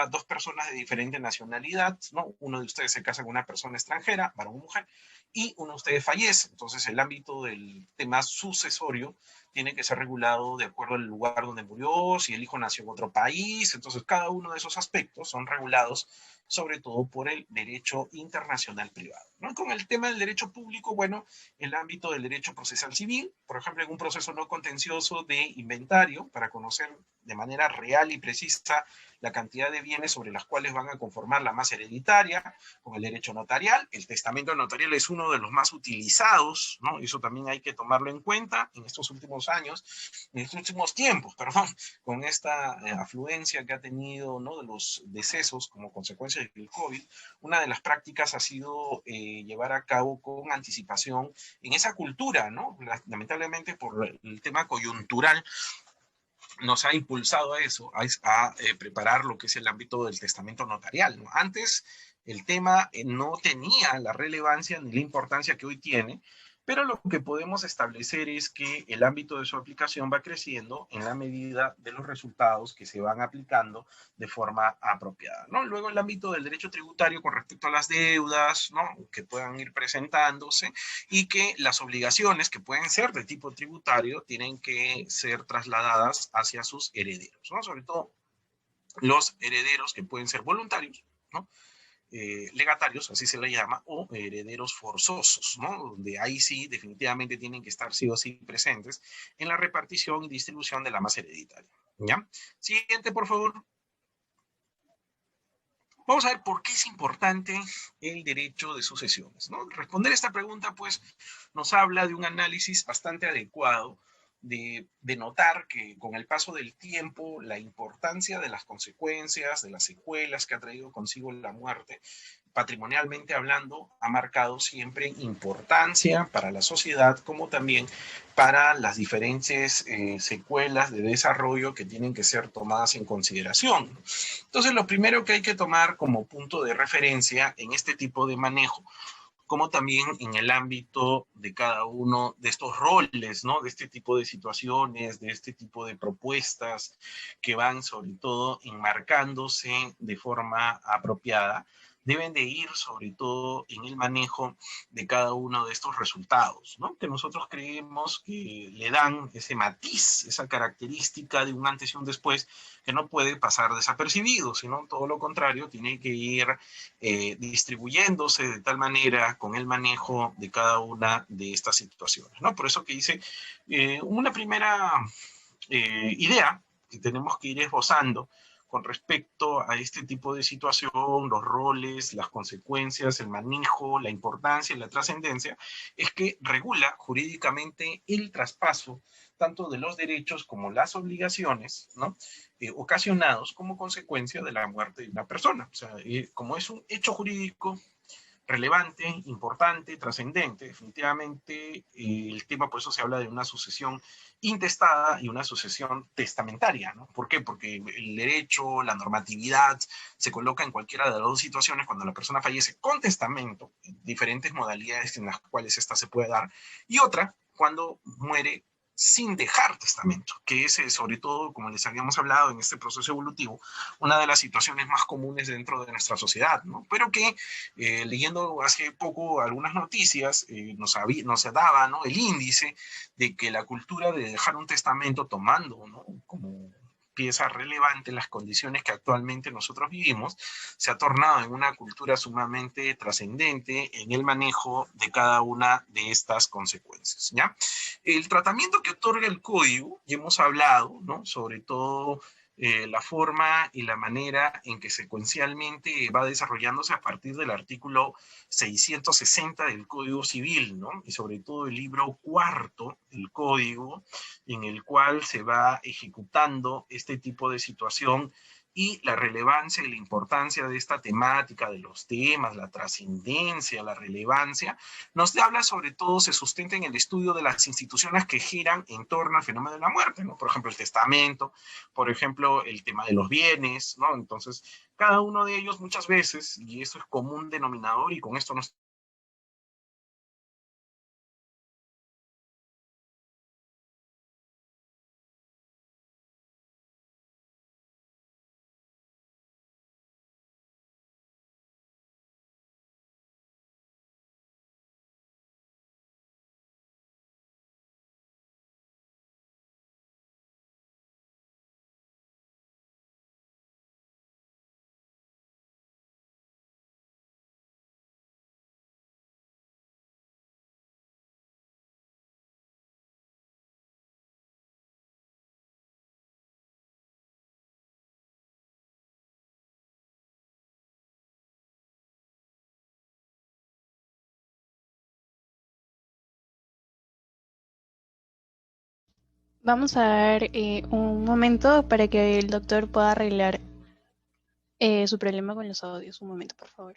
dos personas de diferente nacionalidad, ¿no? Uno de ustedes se casa con una persona extranjera, varón o mujer, y uno de ustedes fallece. Entonces, el ámbito del tema sucesorio tiene que ser regulado de acuerdo al lugar donde murió, si el hijo nació en otro país. Entonces, cada uno de esos aspectos son regulados sobre todo por el derecho internacional privado, ¿no? Con el tema del derecho público, bueno, el ámbito del derecho procesal civil, por ejemplo, en un proceso no contencioso de inventario, para conocer de manera real y precisa la cantidad de bienes sobre las cuales van a conformar la masa hereditaria, con el derecho notarial. El testamento notarial es uno de los más utilizados, ¿no? Eso también hay que tomarlo en cuenta en estos últimos años, en estos últimos tiempos, perdón, con esta afluencia que ha tenido, ¿no?, de los decesos como consecuencia del COVID. Una de las prácticas ha sido llevar a cabo con anticipación en esa cultura, ¿no? Lamentablemente por el tema coyuntural nos ha impulsado a eso, a preparar lo que es el ámbito del testamento notarial, ¿no? Antes el tema no tenía la relevancia ni la importancia que hoy tiene, pero lo que podemos establecer es que el ámbito de su aplicación va creciendo en la medida de los resultados que se van aplicando de forma apropiada, ¿no? Luego el ámbito del derecho tributario con respecto a las deudas, ¿no?, que puedan ir presentándose, y que las obligaciones que pueden ser de tipo tributario tienen que ser trasladadas hacia sus herederos, ¿no? Sobre todo los herederos que pueden ser voluntarios, ¿no?, legatarios, así se le llama, o herederos forzosos, ¿no?, donde ahí sí definitivamente tienen que estar sí o sí presentes en la repartición y distribución de la masa hereditaria, ¿ya? Siguiente, por favor. Vamos a ver por qué es importante el derecho de sucesiones, ¿no? Responder esta pregunta, pues, nos habla de un análisis bastante adecuado de notar que con el paso del tiempo, la importancia de las consecuencias, de las secuelas que ha traído consigo la muerte, patrimonialmente hablando, ha marcado siempre importancia para la sociedad, como también para las diferentes secuelas de desarrollo que tienen que ser tomadas en consideración. Entonces, lo primero que hay que tomar como punto de referencia en este tipo de manejo, como también en el ámbito de cada uno de estos roles, ¿no?, de este tipo de situaciones, de este tipo de propuestas que van sobre todo enmarcándose de forma apropiada, deben de ir sobre todo en el manejo de cada uno de estos resultados, ¿no?, que nosotros creemos que le dan ese matiz, esa característica de un antes y un después, que no puede pasar desapercibido, sino todo lo contrario, tiene que ir distribuyéndose de tal manera con el manejo de cada una de estas situaciones, ¿no? Por eso que dice, una primera idea que tenemos que ir esbozando con respecto a este tipo de situación, los roles, las consecuencias, el manejo, la importancia y la trascendencia, es que regula jurídicamente el traspaso tanto de los derechos como las obligaciones, ¿no?, ocasionados como consecuencia de la muerte de una persona. O sea, como es un hecho jurídico relevante, importante, trascendente, definitivamente el tema, por eso se habla de una sucesión intestada y una sucesión testamentaria, ¿no? ¿Por qué? Porque el derecho, la normatividad, se coloca en cualquiera de las dos situaciones cuando la persona fallece con testamento, diferentes modalidades en las cuales esta se puede dar, y otra cuando muere sin dejar testamento, que es sobre todo, como les habíamos hablado en este proceso evolutivo, una de las situaciones más comunes dentro de nuestra sociedad, ¿no? Pero que leyendo hace poco algunas noticias nos daba, ¿no?, el índice de que la cultura de dejar un testamento tomando, ¿no?, como pieza relevante en las condiciones que actualmente nosotros vivimos, se ha tornado en una cultura sumamente trascendente en el manejo de cada una de estas consecuencias, ¿ya? El tratamiento que otorga el código, ya hemos hablado, ¿no?, sobre todo la forma y la manera en que secuencialmente va desarrollándose a partir del artículo 660 del Código Civil, ¿no?, y sobre todo el libro cuarto del Código, en el cual se va ejecutando este tipo de situación y la relevancia y la importancia de esta temática, de los temas, la trascendencia, la relevancia, nos habla sobre todo, se sustenta en el estudio de las instituciones que giran en torno al fenómeno de la muerte, ¿no? Por ejemplo, el testamento, por ejemplo, el tema de los bienes, ¿no? Entonces, cada uno de ellos muchas veces, y eso es común denominador, y con esto nos Vamos a dar un momento para que el doctor pueda arreglar su problema con los audios. Un momento, por favor.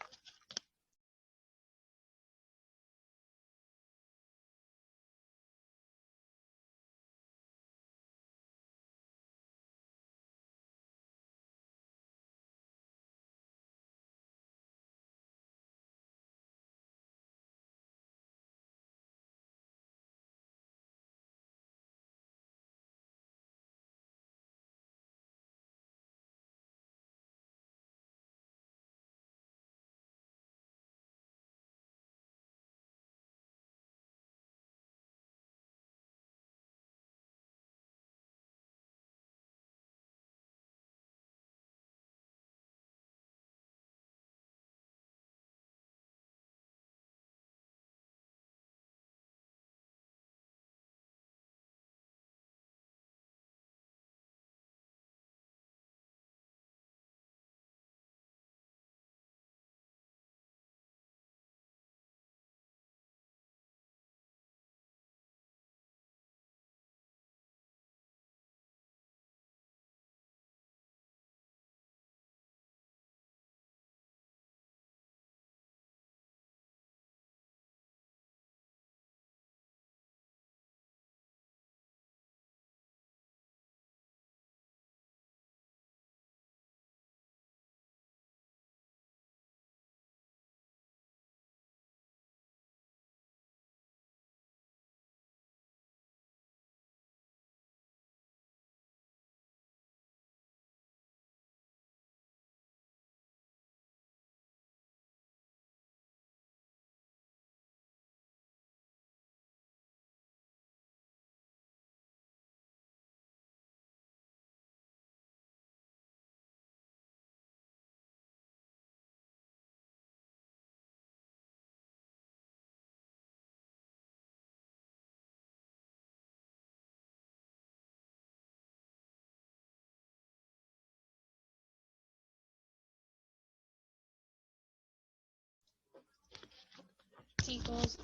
Chicos,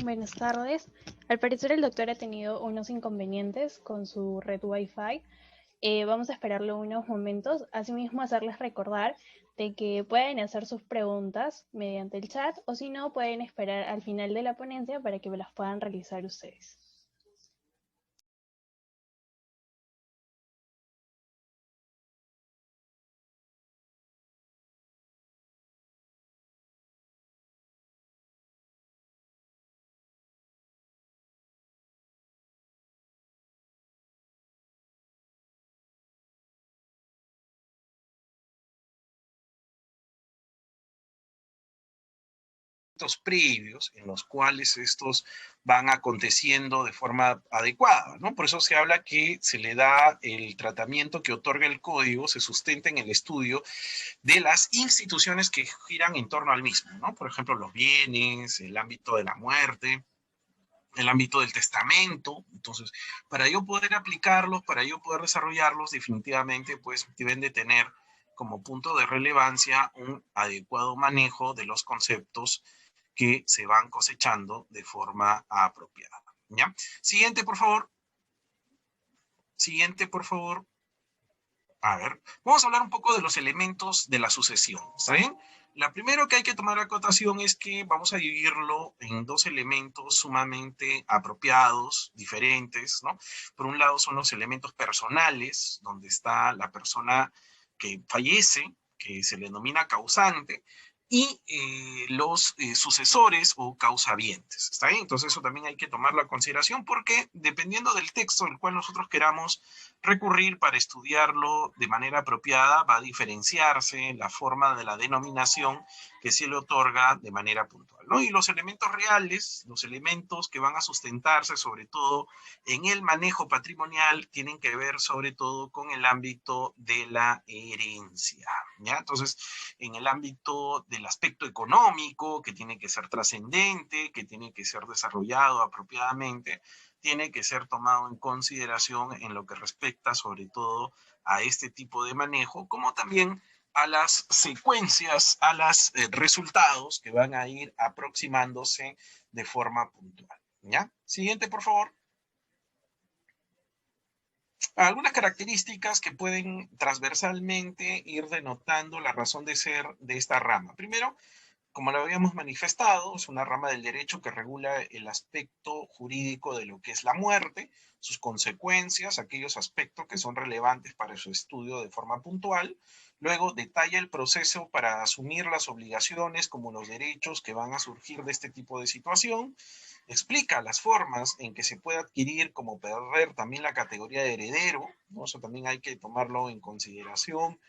buenas tardes. Al parecer el doctor ha tenido unos inconvenientes con su red Wi-Fi. Vamos a esperarlo unos momentos. Asimismo, hacerles recordar de que pueden hacer sus preguntas mediante el chat o si no, pueden esperar al final de la ponencia para que las puedan realizar ustedes. aspectos previos en los cuales estos van aconteciendo de forma adecuada, ¿no? Por eso se habla que se le da el tratamiento que otorga el código, se sustenta en el estudio de las instituciones que giran en torno al mismo, ¿no? Por ejemplo, los bienes, el ámbito de la muerte, el ámbito del testamento. Entonces, para yo poder aplicarlos, para yo poder desarrollarlos, definitivamente, pues deben de tener como punto de relevancia un adecuado manejo de los conceptos que se van cosechando de forma apropiada. ¿Ya? Siguiente, por favor. Siguiente, por favor. A ver, vamos a hablar un poco de los elementos de la sucesión, ¿está bien? La primero que hay que tomar acotación es que vamos a dividirlo en dos elementos sumamente apropiados, diferentes, ¿no? Por un lado son los elementos personales, donde está la persona que fallece, que se le denomina causante, y los sucesores o causavientes, ¿está bien? Entonces eso también hay que tomarlo a consideración porque dependiendo del texto del cual nosotros queramos recurrir para estudiarlo de manera apropiada, va a diferenciarse la forma de la denominación que se le otorga de manera puntual, ¿no? Y los elementos reales, los elementos que van a sustentarse sobre todo en el manejo patrimonial, tienen que ver sobre todo con el ámbito de la herencia, ¿ya? Entonces, en el ámbito del aspecto económico, que tiene que ser trascendente, que tiene que ser desarrollado apropiadamente, tiene que ser tomado en consideración en lo que respecta sobre todo a este tipo de manejo, como también a las secuencias, a los resultados que van a ir aproximándose de forma puntual. ¿Ya? Siguiente, por favor. Algunas características que pueden transversalmente ir denotando la razón de ser de esta rama. Primero, como lo habíamos manifestado, es una rama del derecho que regula el aspecto jurídico de lo que es la muerte, sus consecuencias, aquellos aspectos que son relevantes para su estudio de forma puntual. Luego detalla el proceso para asumir las obligaciones como los derechos que van a surgir de este tipo de situación. Explica las formas en que se puede adquirir como perder también la categoría de heredero, ¿no? Eso también hay que tomarlo en consideración,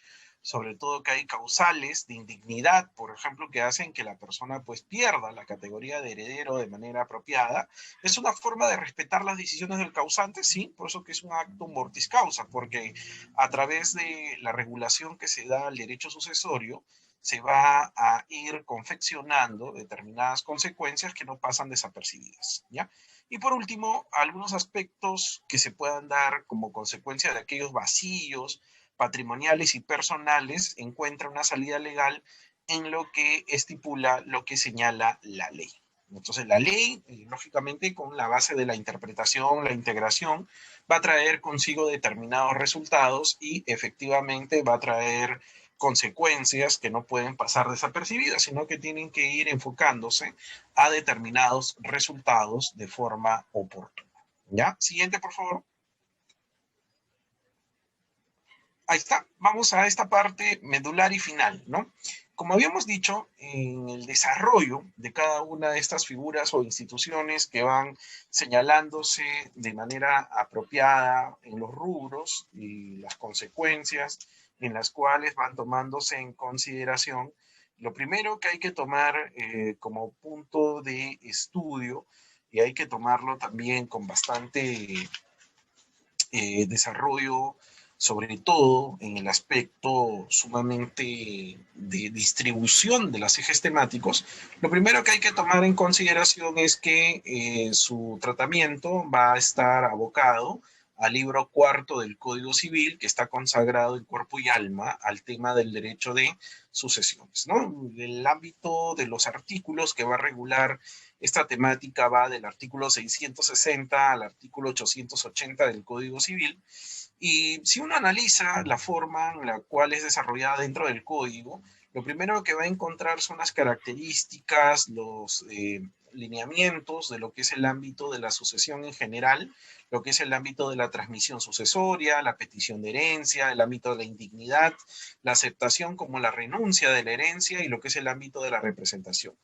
sobre todo que hay causales de indignidad, por ejemplo, que hacen que la persona pues pierda la categoría de heredero de manera apropiada. Es una forma de respetar las decisiones del causante, sí, por eso que es un acto mortis causa, porque a través de la regulación que se da al derecho sucesorio, se va a ir confeccionando determinadas consecuencias que no pasan desapercibidas, ¿ya? Y por último, algunos aspectos que se puedan dar como consecuencia de aquellos vacíos patrimoniales y personales, encuentra una salida legal en lo que estipula lo que señala la ley. Entonces la ley, lógicamente, con la base de la interpretación, la integración, va a traer consigo determinados resultados y efectivamente va a traer consecuencias que no pueden pasar desapercibidas, sino que tienen que ir enfocándose a determinados resultados de forma oportuna. ¿Ya? Siguiente, por favor. Ahí está, vamos a esta parte medular y final, ¿no? Como habíamos dicho, en el desarrollo de cada una de estas figuras o instituciones que van señalándose de manera apropiada en los rubros y las consecuencias en las cuales van tomándose en consideración, lo primero que hay que tomar como punto de estudio, y hay que tomarlo también con bastante desarrollo, sobre todo en el aspecto sumamente de distribución de los ejes temáticos, lo primero que hay que tomar en consideración es que su tratamiento va a estar abocado al libro cuarto del Código Civil, que está consagrado en cuerpo y alma al tema del derecho de sucesiones, ¿no? El ámbito de los artículos que va a regular esta temática va del artículo 660 al artículo 880 del Código Civil. Y si uno analiza la forma en la cual es desarrollada dentro del código, lo primero que va a encontrar son las características, los lineamientos de lo que es el ámbito de la sucesión en general, lo que es el ámbito de la transmisión sucesoria, la petición de herencia, el ámbito de la indignidad, la aceptación como la renuncia de la herencia y lo que es el ámbito de la representación.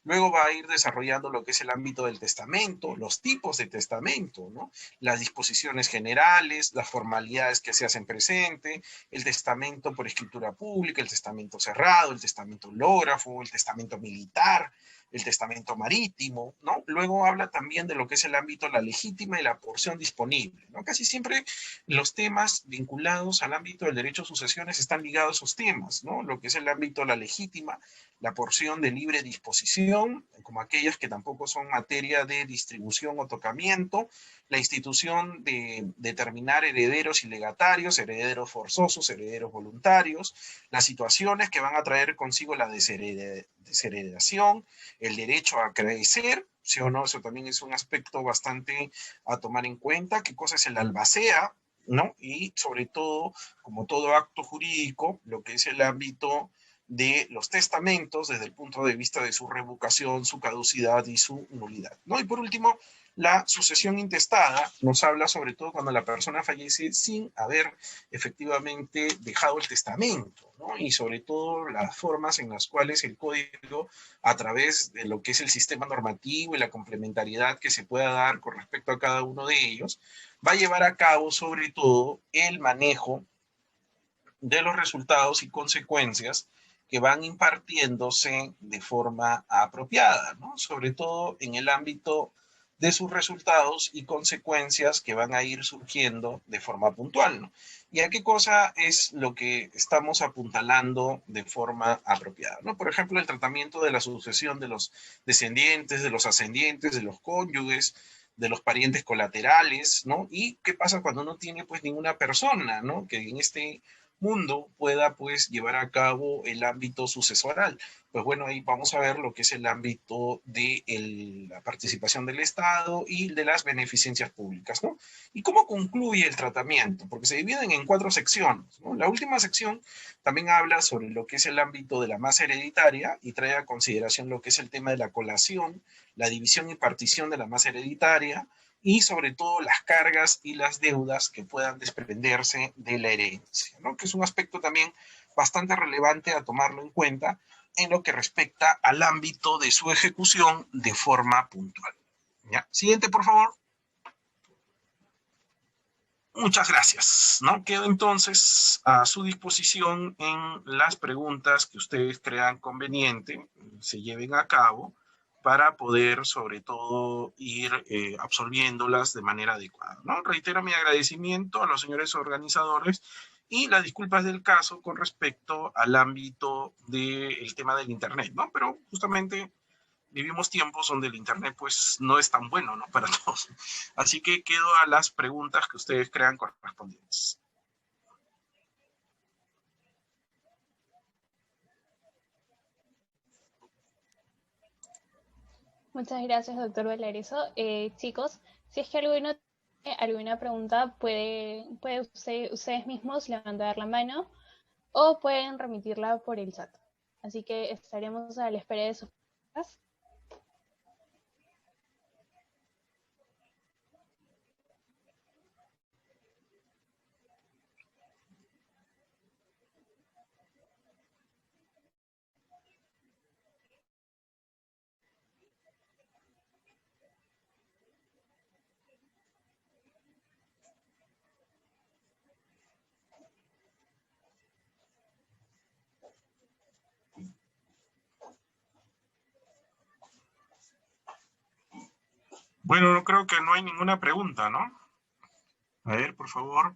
Luego va a ir desarrollando lo que es el ámbito del testamento, los tipos de testamento, ¿no? Las disposiciones generales, las formalidades que se hacen presente, el testamento por escritura pública, el testamento cerrado, el testamento hológrafo, el testamento militar, el testamento marítimo, ¿no? Luego habla también de lo que es el ámbito de la legítima y la porción disponible, ¿no? Casi siempre los temas vinculados al ámbito del derecho a sucesiones están ligados a esos temas, ¿no? Lo que es el ámbito de la legítima, la porción de libre disposición, como aquellas que tampoco son materia de distribución o tocamiento, la institución de determinar herederos y legatarios, herederos forzosos, herederos voluntarios, las situaciones que van a traer consigo la desheredación, el derecho a acrecer, ¿sí o no? Eso también es un aspecto bastante a tomar en cuenta. ¿Qué cosa es el albacea? ¿No? Y sobre todo, como todo acto jurídico, lo que es el ámbito de los testamentos desde el punto de vista de su revocación, su caducidad y su nulidad, ¿no? Y por último, la sucesión intestada nos habla sobre todo cuando la persona fallece sin haber efectivamente dejado el testamento, ¿no? Y sobre todo las formas en las cuales el código, a través de lo que es el sistema normativo y la complementariedad que se pueda dar con respecto a cada uno de ellos, va a llevar a cabo sobre todo el manejo de los resultados y consecuencias que van impartiéndose de forma apropiada, ¿no? Sobre todo en el ámbito de sus resultados y consecuencias que van a ir surgiendo de forma puntual, ¿no? ¿Y a qué cosa es lo que estamos apuntalando de forma apropiada, ¿no? Por ejemplo, el tratamiento de la sucesión de los descendientes, de los ascendientes, de los cónyuges, de los parientes colaterales, ¿no? Y qué pasa cuando no tiene pues ninguna persona, ¿no? Que en este mundo pueda pues llevar a cabo el ámbito sucesoral. Pues bueno, ahí vamos a ver lo que es el ámbito de la participación del Estado y de las beneficencias públicas, ¿no? ¿Y cómo concluye el tratamiento? Porque se dividen en 4 secciones, ¿no? La última sección también habla sobre lo que es el ámbito de la masa hereditaria y trae a consideración lo que es el tema de la colación, la división y partición de la masa hereditaria, y sobre todo las cargas y las deudas que puedan desprenderse de la herencia, ¿no? Que es un aspecto también bastante relevante a tomarlo en cuenta en lo que respecta al ámbito de su ejecución de forma puntual. ¿Ya? Siguiente, por favor. Muchas gracias, ¿no? Quedo entonces a su disposición en las preguntas que ustedes crean conveniente se lleven a cabo para poder, sobre todo, ir absorbiéndolas de manera adecuada, ¿no? Reitero mi agradecimiento a los señores organizadores y las disculpas del caso con respecto al ámbito del tema del Internet, ¿no? Pero justamente vivimos tiempos donde el Internet pues no es tan bueno, ¿no? Para todos. Así que quedo a las preguntas que ustedes crean correspondientes. Muchas gracias, doctor Valareso. Chicos, si es que alguno tiene alguna pregunta, puede ustedes mismos levantar la mano o pueden remitirla por el chat. Así que estaremos a la espera de sus preguntas. Bueno, no creo que no hay ninguna pregunta, ¿no? A ver, por favor.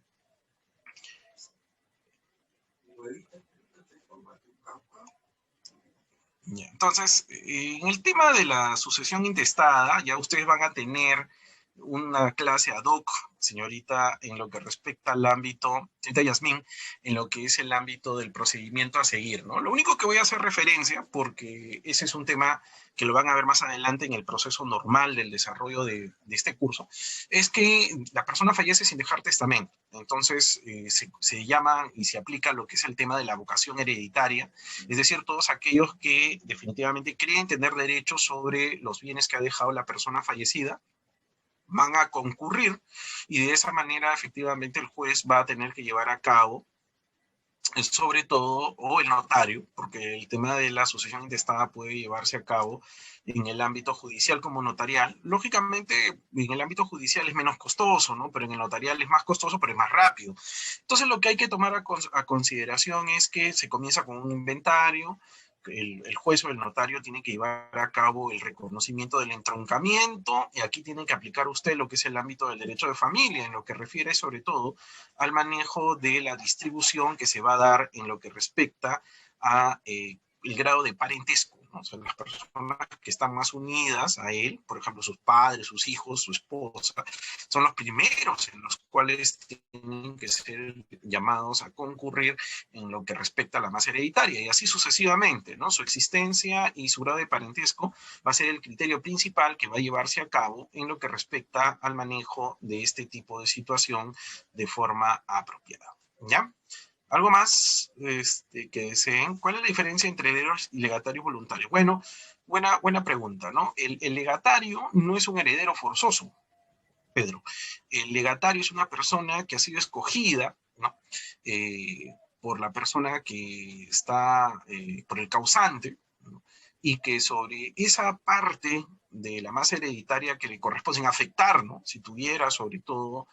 Entonces, en el tema de la sucesión intestada, ya ustedes van a tener una clase ad hoc, señorita, en lo que respecta al ámbito, señorita Yasmín, en lo que es el ámbito del procedimiento a seguir, ¿no? Lo único que voy a hacer referencia, porque ese es un tema que lo van a ver más adelante en el proceso normal del desarrollo de este curso, es que la persona fallece sin dejar testamento. Entonces, se llama y se aplica lo que es el tema de la vocación hereditaria, es decir, todos aquellos que definitivamente creen tener derechos sobre los bienes que ha dejado la persona fallecida, van a concurrir y de esa manera efectivamente el juez va a tener que llevar a cabo sobre todo, o el notario, porque el tema de la sucesión intestada puede llevarse a cabo en el ámbito judicial como notarial. Lógicamente, en el ámbito judicial es menos costoso, ¿no? Pero en el notarial es más costoso, pero es más rápido. Entonces, lo que hay que tomar a consideración es que se comienza con un inventario, el juez o el notario tiene que llevar a cabo el reconocimiento del entroncamiento, y aquí tiene que aplicar usted lo que es el ámbito del derecho de familia, en lo que refiere sobre todo al manejo de la distribución que se va a dar en lo que respecta a el grado de parentesco, ¿no? O sea, las personas que están más unidas a él, por ejemplo, sus padres, sus hijos, su esposa, son los primeros en los cuales tienen que ser llamados a concurrir en lo que respecta a la masa hereditaria, y así sucesivamente, ¿no? Su existencia y su grado de parentesco va a ser el criterio principal que va a llevarse a cabo en lo que respecta al manejo de este tipo de situación de forma apropiada, ¿ya? Algo más que deseen. ¿Cuál es la diferencia entre herederos y legatarios voluntarios? Bueno, buena pregunta, ¿no? El legatario no es un heredero forzoso, Pedro. El legatario es una persona que ha sido escogida, ¿no? Por la persona que está, por el causante, ¿no? Y que sobre esa parte de la masa hereditaria que le corresponde, sin afectar, ¿no? Si tuviera sobre todo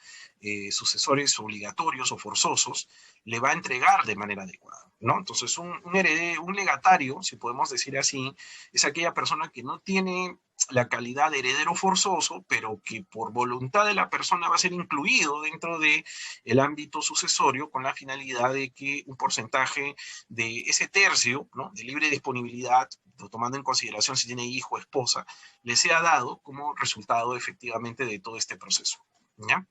sucesores obligatorios o forzosos, le va a entregar de manera adecuada, ¿no? Entonces, un legatario, si podemos decir así, es aquella persona que no tiene la calidad de heredero forzoso, pero que por voluntad de la persona va a ser incluido dentro de el ámbito sucesorio con la finalidad de que un porcentaje de ese tercio, ¿no? De libre disponibilidad, tomando en consideración si tiene hijo o esposa, le sea dado como resultado efectivamente de todo este proceso, ¿ya?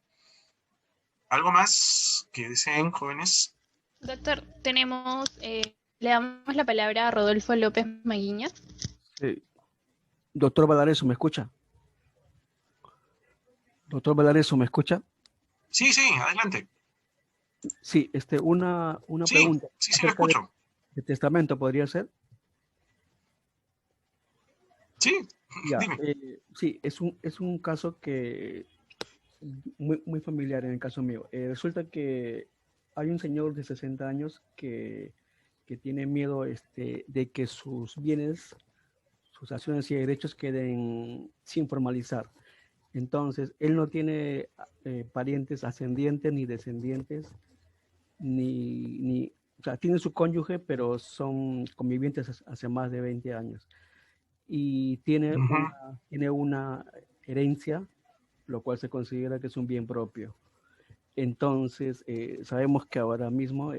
¿Algo más que deseen, jóvenes? Doctor, le damos la palabra a Rodolfo López Maguiña. Doctor Valareso, ¿me escucha? Doctor Valareso, ¿me escucha? Sí, adelante. Sí, una pregunta. Sí, lo escucho. ¿De testamento podría ser? Sí, ya, dime. Sí, es un caso que muy familiar en el caso mío. Resulta que hay un señor de 60 años que tiene miedo de que sus bienes, sus acciones y derechos queden sin formalizar. Entonces, él no tiene parientes ascendientes ni descendientes, o sea, tiene su cónyuge, pero son convivientes hace más de 20 años. Y tiene una herencia, lo cual se considera que es un bien propio. Entonces, sabemos que ahora mismo,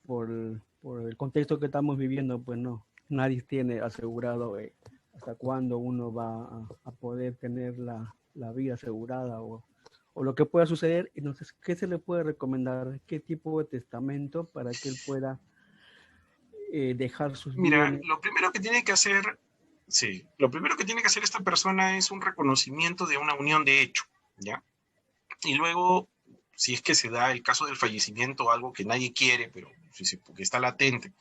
por el contexto que estamos viviendo, pues no, nadie tiene asegurado hasta cuándo uno va a poder tener la vida asegurada o lo que pueda suceder. Entonces, ¿qué se le puede recomendar? ¿Qué tipo de testamento para que él pueda dejar sus bienes? Mira, lo primero que tiene que hacer esta persona es un reconocimiento de una unión de hecho, ¿ya? Y luego, si es que se da el caso del fallecimiento, algo que nadie quiere, pero porque está latente,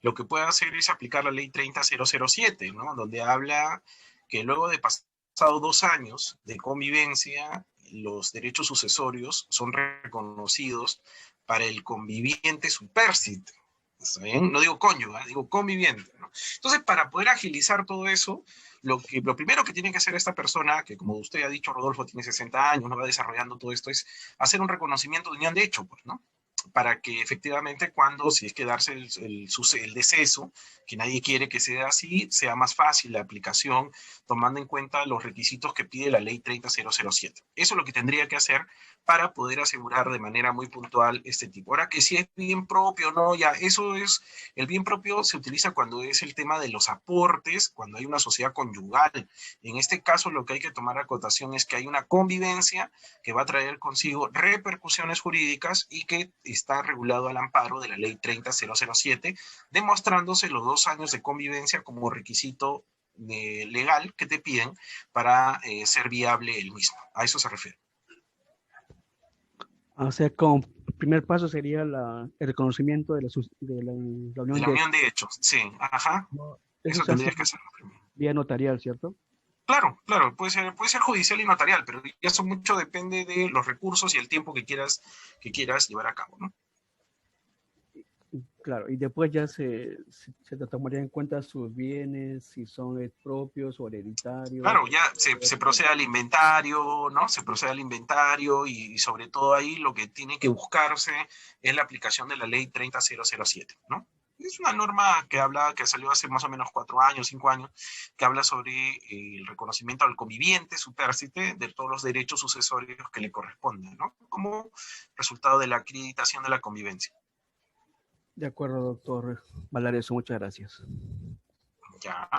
lo que puede hacer es aplicar la ley 30007, ¿no? Donde habla que luego de pasado 2 años de convivencia, los derechos sucesorios son reconocidos para el conviviente supérstite. ¿Está bien? No digo cónyuge, digo conviviente, ¿no? Entonces, para poder agilizar todo eso, lo primero que tiene que hacer esta persona, que como usted ha dicho, Rodolfo, tiene 60 años, no va desarrollando todo esto, es hacer un reconocimiento de unión de hecho, pues, ¿no? Para que efectivamente si es que darse el deceso, que nadie quiere que sea así, sea más fácil la aplicación, tomando en cuenta los requisitos que pide la ley 30007. Eso es lo que tendría que hacer para poder asegurar de manera muy puntual este tipo. Ahora, que si es bien propio, no, ya, el bien propio se utiliza cuando es el tema de los aportes, cuando hay una sociedad conyugal. En este caso, lo que hay que tomar a cotación es que hay una convivencia que va a traer consigo repercusiones jurídicas y que está regulado al amparo de la ley 30007, demostrándose los 2 años de convivencia como requisito legal que te piden para ser viable el mismo. A eso se refiere. O sea, como primer paso sería el reconocimiento de la unión de hechos. Sí, ajá. No, eso tendrías que hacerlo primero. Vía notarial, ¿cierto? Claro, puede ser judicial y notarial, pero eso mucho depende de los recursos y el tiempo que quieras llevar a cabo, ¿no? Claro, y después ya se tomaría en cuenta sus bienes, si son propios o hereditarios. Claro, ya se procede al inventario, ¿no? Se procede al inventario y sobre todo ahí lo que tiene que buscarse es la aplicación de la ley 30007, ¿no? Es una norma que salió hace más o menos 4 años, 5 años, que habla sobre el reconocimiento al conviviente supérstite de todos los derechos sucesorios que le corresponden, ¿no? Como resultado de la acreditación de la convivencia. De acuerdo, doctor Valareso, muchas gracias. Ya.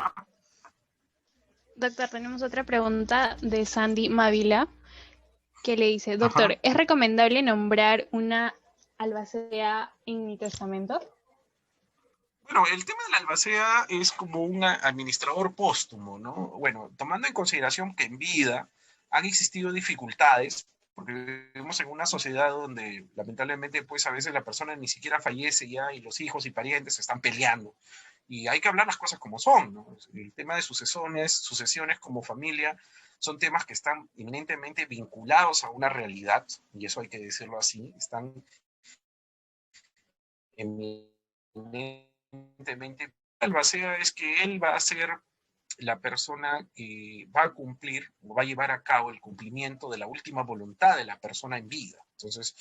Doctor, tenemos otra pregunta de Sandy Mávila, que le dice, doctor, Ajá. ¿es recomendable nombrar una albacea en mi testamento? Bueno, el tema de la albacea es como un administrador póstumo, ¿no? Bueno, tomando en consideración que en vida han existido dificultades, porque vivimos en una sociedad donde lamentablemente pues a veces la persona ni siquiera fallece ya y los hijos y parientes se están peleando. Y hay que hablar las cosas como son, ¿no? El tema de sucesiones como familia, son temas que están eminentemente vinculados a una realidad, y eso hay que decirlo así, están eminentemente. Albacea es que él va a ser la persona que va a cumplir o va a llevar a cabo el cumplimiento de la última voluntad de la persona en vida. Entonces,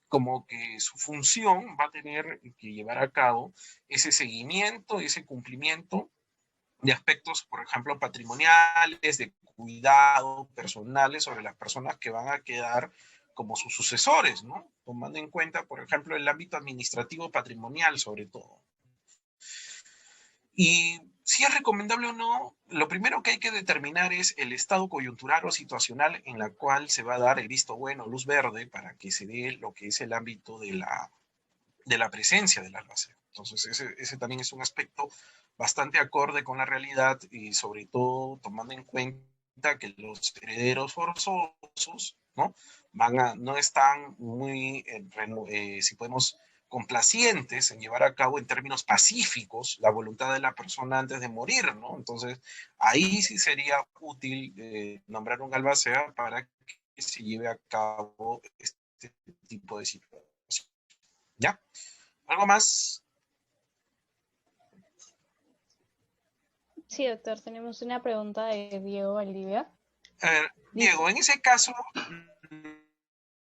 como que su función va a tener que llevar a cabo ese seguimiento, ese cumplimiento de aspectos, por ejemplo, patrimoniales, de cuidado personales sobre las personas que van a quedar como sus sucesores, ¿no? Tomando en cuenta, por ejemplo, el ámbito administrativo patrimonial sobre todo. Y si es recomendable o no, lo primero que hay que determinar es el estado coyuntural o situacional en la cual se va a dar el visto bueno, luz verde, para que se dé lo que es el ámbito de la presencia del albacea. Entonces, ese también es un aspecto bastante acorde con la realidad y sobre todo tomando en cuenta que los herederos forzosos, ¿no? No están muy, si podemos, complacientes en llevar a cabo en términos pacíficos la voluntad de la persona antes de morir, ¿no? Entonces, ahí sí sería útil nombrar un albacea para que se lleve a cabo este tipo de situaciones. ¿Ya? ¿Algo más? Sí, doctor, tenemos una pregunta de Diego Valdivia. A ver, Diego, en ese caso,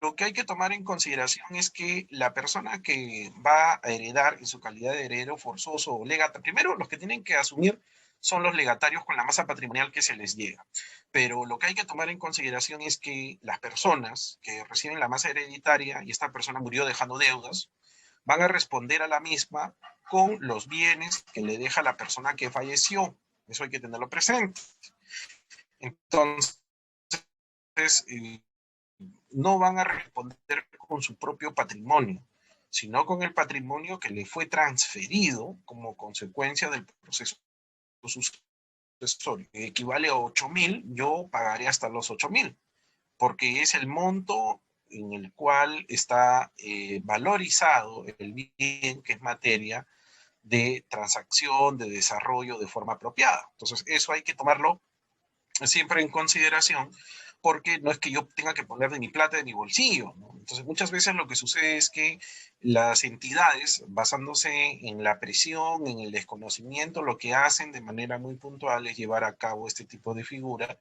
lo que hay que tomar en consideración es que la persona que va a heredar en su calidad de heredero forzoso o legatario, primero los que tienen que asumir son los legatarios con la masa patrimonial que se les llega. Pero lo que hay que tomar en consideración es que las personas que reciben la masa hereditaria y esta persona murió dejando deudas, van a responder a la misma con los bienes que le deja la persona que falleció. Eso hay que tenerlo presente. Entonces, eh, no van a responder con su propio patrimonio, sino con el patrimonio que le fue transferido como consecuencia del proceso sucesorio. Que equivale a 8.000, yo pagaré hasta los 8.000, porque es el monto en el cual está valorizado el bien que es materia de transacción, de desarrollo de forma apropiada. Entonces, eso hay que tomarlo siempre en consideración, porque no es que yo tenga que poner de mi plata de mi bolsillo, ¿no? Entonces, muchas veces lo que sucede es que las entidades, basándose en la presión, en el desconocimiento, lo que hacen de manera muy puntual es llevar a cabo este tipo de figura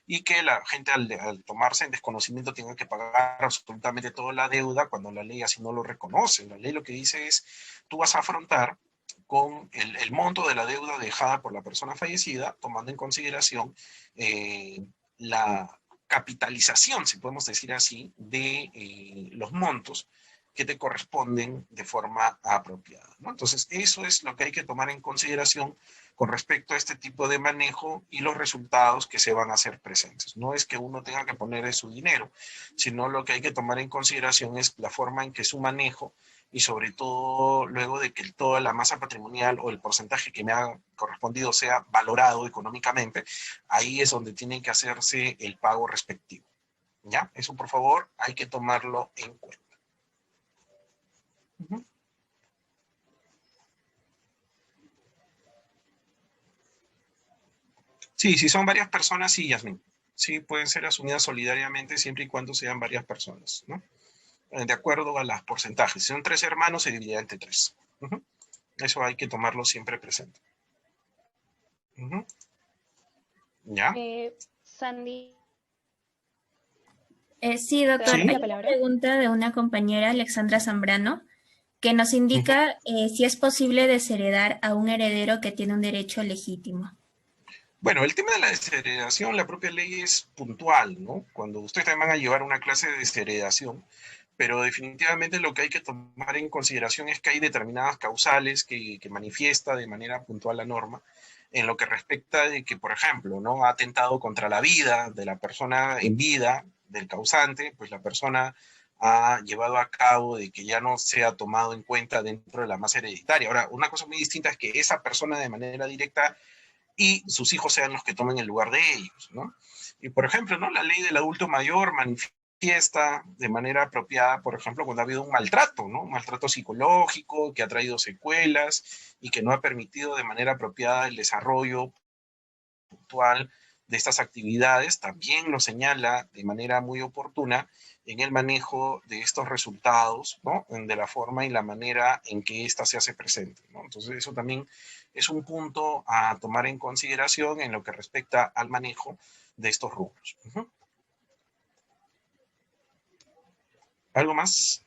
y que la gente al tomarse en desconocimiento tenga que pagar absolutamente toda la deuda cuando la ley así no lo reconoce. La ley lo que dice es, tú vas a afrontar con el monto de la deuda dejada por la persona fallecida, tomando en consideración la capitalización, si podemos decir así, de los montos que te corresponden de forma apropiada, ¿no? Entonces, eso es lo que hay que tomar en consideración con respecto a este tipo de manejo y los resultados que se van a hacer presentes. No es que uno tenga que poner de su dinero, sino lo que hay que tomar en consideración es la forma en que su manejo y sobre todo luego de que toda la masa patrimonial o el porcentaje que me ha correspondido sea valorado económicamente, ahí es donde tiene que hacerse el pago respectivo. ¿Ya? Eso, por favor, hay que tomarlo en cuenta. Uh-huh. Sí, si son varias personas, sí, Yasmin. Sí, pueden ser asumidas solidariamente siempre y cuando sean varias personas, ¿no? De acuerdo a los porcentajes. Si son 3 hermanos, se dividirá entre 3. Uh-huh. Eso hay que tomarlo siempre presente. Uh-huh. ¿Ya? Sandy. Sí, doctor, ¿Sí? hay una pregunta de una compañera, Alexandra Zambrano, que nos indica si es posible desheredar a un heredero que tiene un derecho legítimo. Bueno, el tema de la desheredación, la propia ley es puntual, ¿no? Cuando ustedes también van a llevar una clase de desheredación, pero definitivamente lo que hay que tomar en consideración es que hay determinadas causales que manifiesta de manera puntual la norma, en lo que respecta de que, por ejemplo, ¿no? Ha atentado contra la vida de la persona en vida, del causante, pues la persona ha llevado a cabo de que ya no sea tomado en cuenta dentro de la masa hereditaria. Ahora, una cosa muy distinta es que esa persona de manera directa y sus hijos sean los que tomen el lugar de ellos, ¿no? Y por ejemplo, ¿no? La ley del adulto mayor manifiesta de manera apropiada, por ejemplo, cuando ha habido un maltrato, ¿no? Un maltrato psicológico que ha traído secuelas y que no ha permitido de manera apropiada el desarrollo puntual de estas actividades, también lo señala de manera muy oportuna en el manejo de estos resultados, ¿no? De la forma y la manera en que ésta se hace presente, ¿no? Entonces eso también es un punto a tomar en consideración en lo que respecta al manejo de estos rubros. ¿Algo más?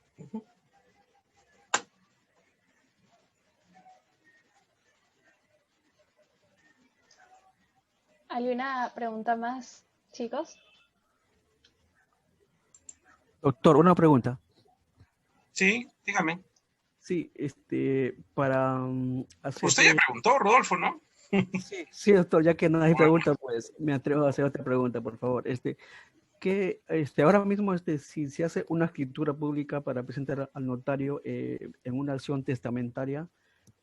¿Alguna pregunta más, chicos? Doctor, una pregunta. Sí, dígame. Sí, para hacer... Usted ya preguntó, Rodolfo, ¿no? Sí, sí, doctor, ya que no hay pregunta, pues me atrevo a hacer otra pregunta, por favor. Que ahora mismo, si se hace una escritura pública para presentar al notario en una acción testamentaria,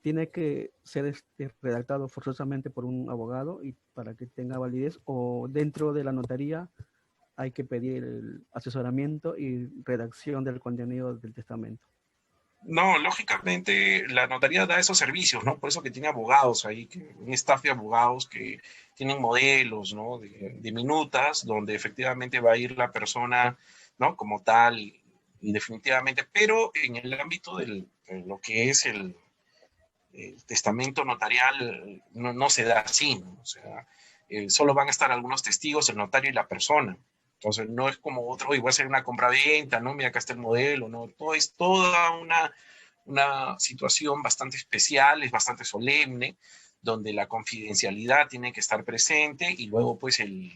tiene que ser redactado forzosamente por un abogado y para que tenga validez, o dentro de la notaría hay que pedir el asesoramiento y redacción del contenido del testamento. No, lógicamente la notaría da esos servicios, ¿no? Por eso que tiene abogados ahí, un staff de abogados que tienen modelos, ¿no? De minutas, donde efectivamente va a ir la persona, ¿no? Como tal, y definitivamente, pero en el ámbito de lo que es el testamento notarial, no se da así, ¿no? O sea, solo van a estar algunos testigos, el notario y la persona. Entonces, no es como otro, y voy a hacer una compra-venta, ¿no? Mira, acá está el modelo, ¿no? Todo es toda una situación bastante especial, es bastante solemne, donde la confidencialidad tiene que estar presente y luego pues el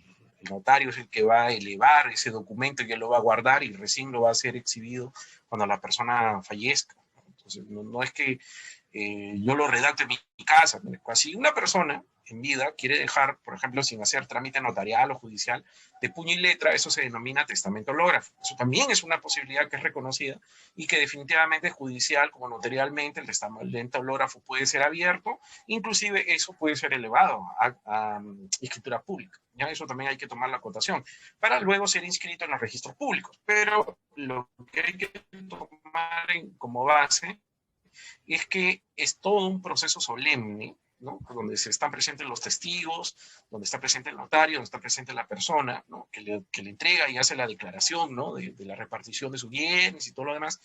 notario es el que va a elevar ese documento y que lo va a guardar y recién lo va a ser exhibido cuando la persona fallezca. Entonces, no es que yo lo redacto en mi casa. Si una persona en vida quiere dejar, por ejemplo, sin hacer trámite notarial o judicial, de puño y letra, eso se denomina testamento hológrafo. Eso también es una posibilidad que es reconocida y que definitivamente judicial como notarialmente el testamento hológrafo puede ser abierto, inclusive eso puede ser elevado a escritura pública. ¿Ya? Eso también hay que tomar la acotación para luego ser inscrito en los registros públicos. Pero lo que hay que tomar como base es que es todo un proceso solemne, ¿no? Donde se están presentes los testigos, donde está presente el notario, donde está presente la persona, ¿no? que le entrega y hace la declaración, ¿no? de la repartición de sus bienes y todo lo demás,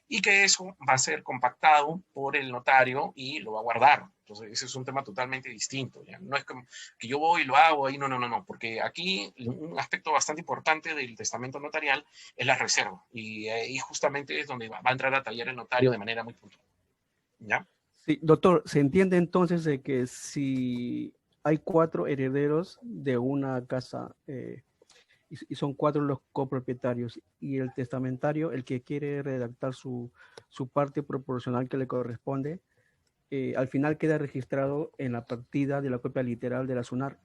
y que eso va a ser compactado por el notario y lo va a guardar. Entonces, ese es un tema totalmente distinto. ¿Ya? No es como que yo voy y lo hago ahí, no, porque aquí un aspecto bastante importante del testamento notarial es la reserva, y ahí justamente es donde va a entrar a tallar el notario de manera muy puntual. ¿Ya? Sí, doctor, ¿se entiende entonces de que si hay 4 herederos de una casa y son 4 los copropietarios y el testamentario, el que quiere redactar su parte proporcional que le corresponde, al final queda registrado en la partida de la copia literal de la SUNAR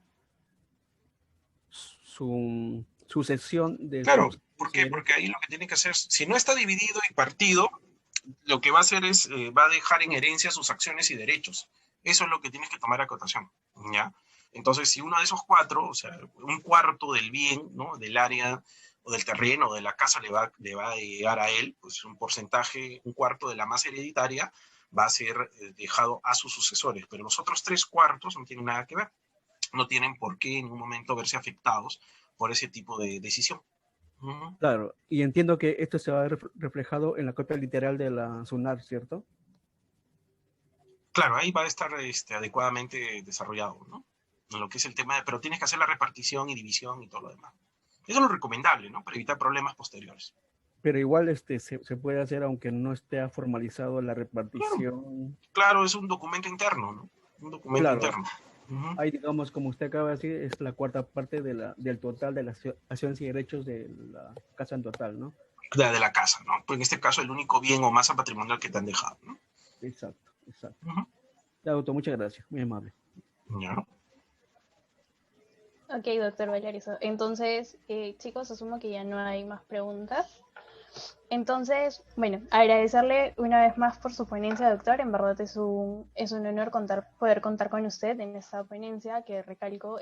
su sección de Claro, sus... ¿por qué? Porque ahí lo que tiene que hacer, si no está dividido y partido, lo que va a hacer es, va a dejar en herencia sus acciones y derechos. Eso es lo que tienes que tomar a acotación, ¿ya? Entonces, si uno de esos 4, o sea, un cuarto del bien, ¿no? Del área o del terreno o de la casa le va a llegar a él, pues un porcentaje, un cuarto de la masa hereditaria va a ser dejado a sus sucesores, pero los otros 3 cuartos no tienen nada que ver, no tienen por qué en un momento verse afectados por ese tipo de decisión. Claro, y entiendo que esto se va a ver reflejado en la copia literal de la SUNAR, ¿cierto? Claro, ahí va a estar adecuadamente desarrollado, ¿no? En lo que es el tema pero tienes que hacer la repartición y división y todo lo demás. Eso es lo recomendable, ¿no? Para evitar problemas posteriores. Pero igual se puede hacer aunque no esté formalizado la repartición. Claro, es un documento interno, ¿no? Un documento interno. Ahí, digamos, como usted acaba de decir, es la cuarta parte del total de las acciones y derechos de la casa en total, ¿no? De la casa, ¿no? Pues en este caso el único bien o masa patrimonial que te han dejado, ¿no? Exacto. Ya, doctor, muchas gracias, muy amable. Ya. Ok, doctor Valerizo. Entonces, chicos, asumo que ya no hay más preguntas. Entonces, bueno, agradecerle una vez más por su ponencia, doctor. En verdad es un honor poder contar con usted en esta ponencia que, recalco,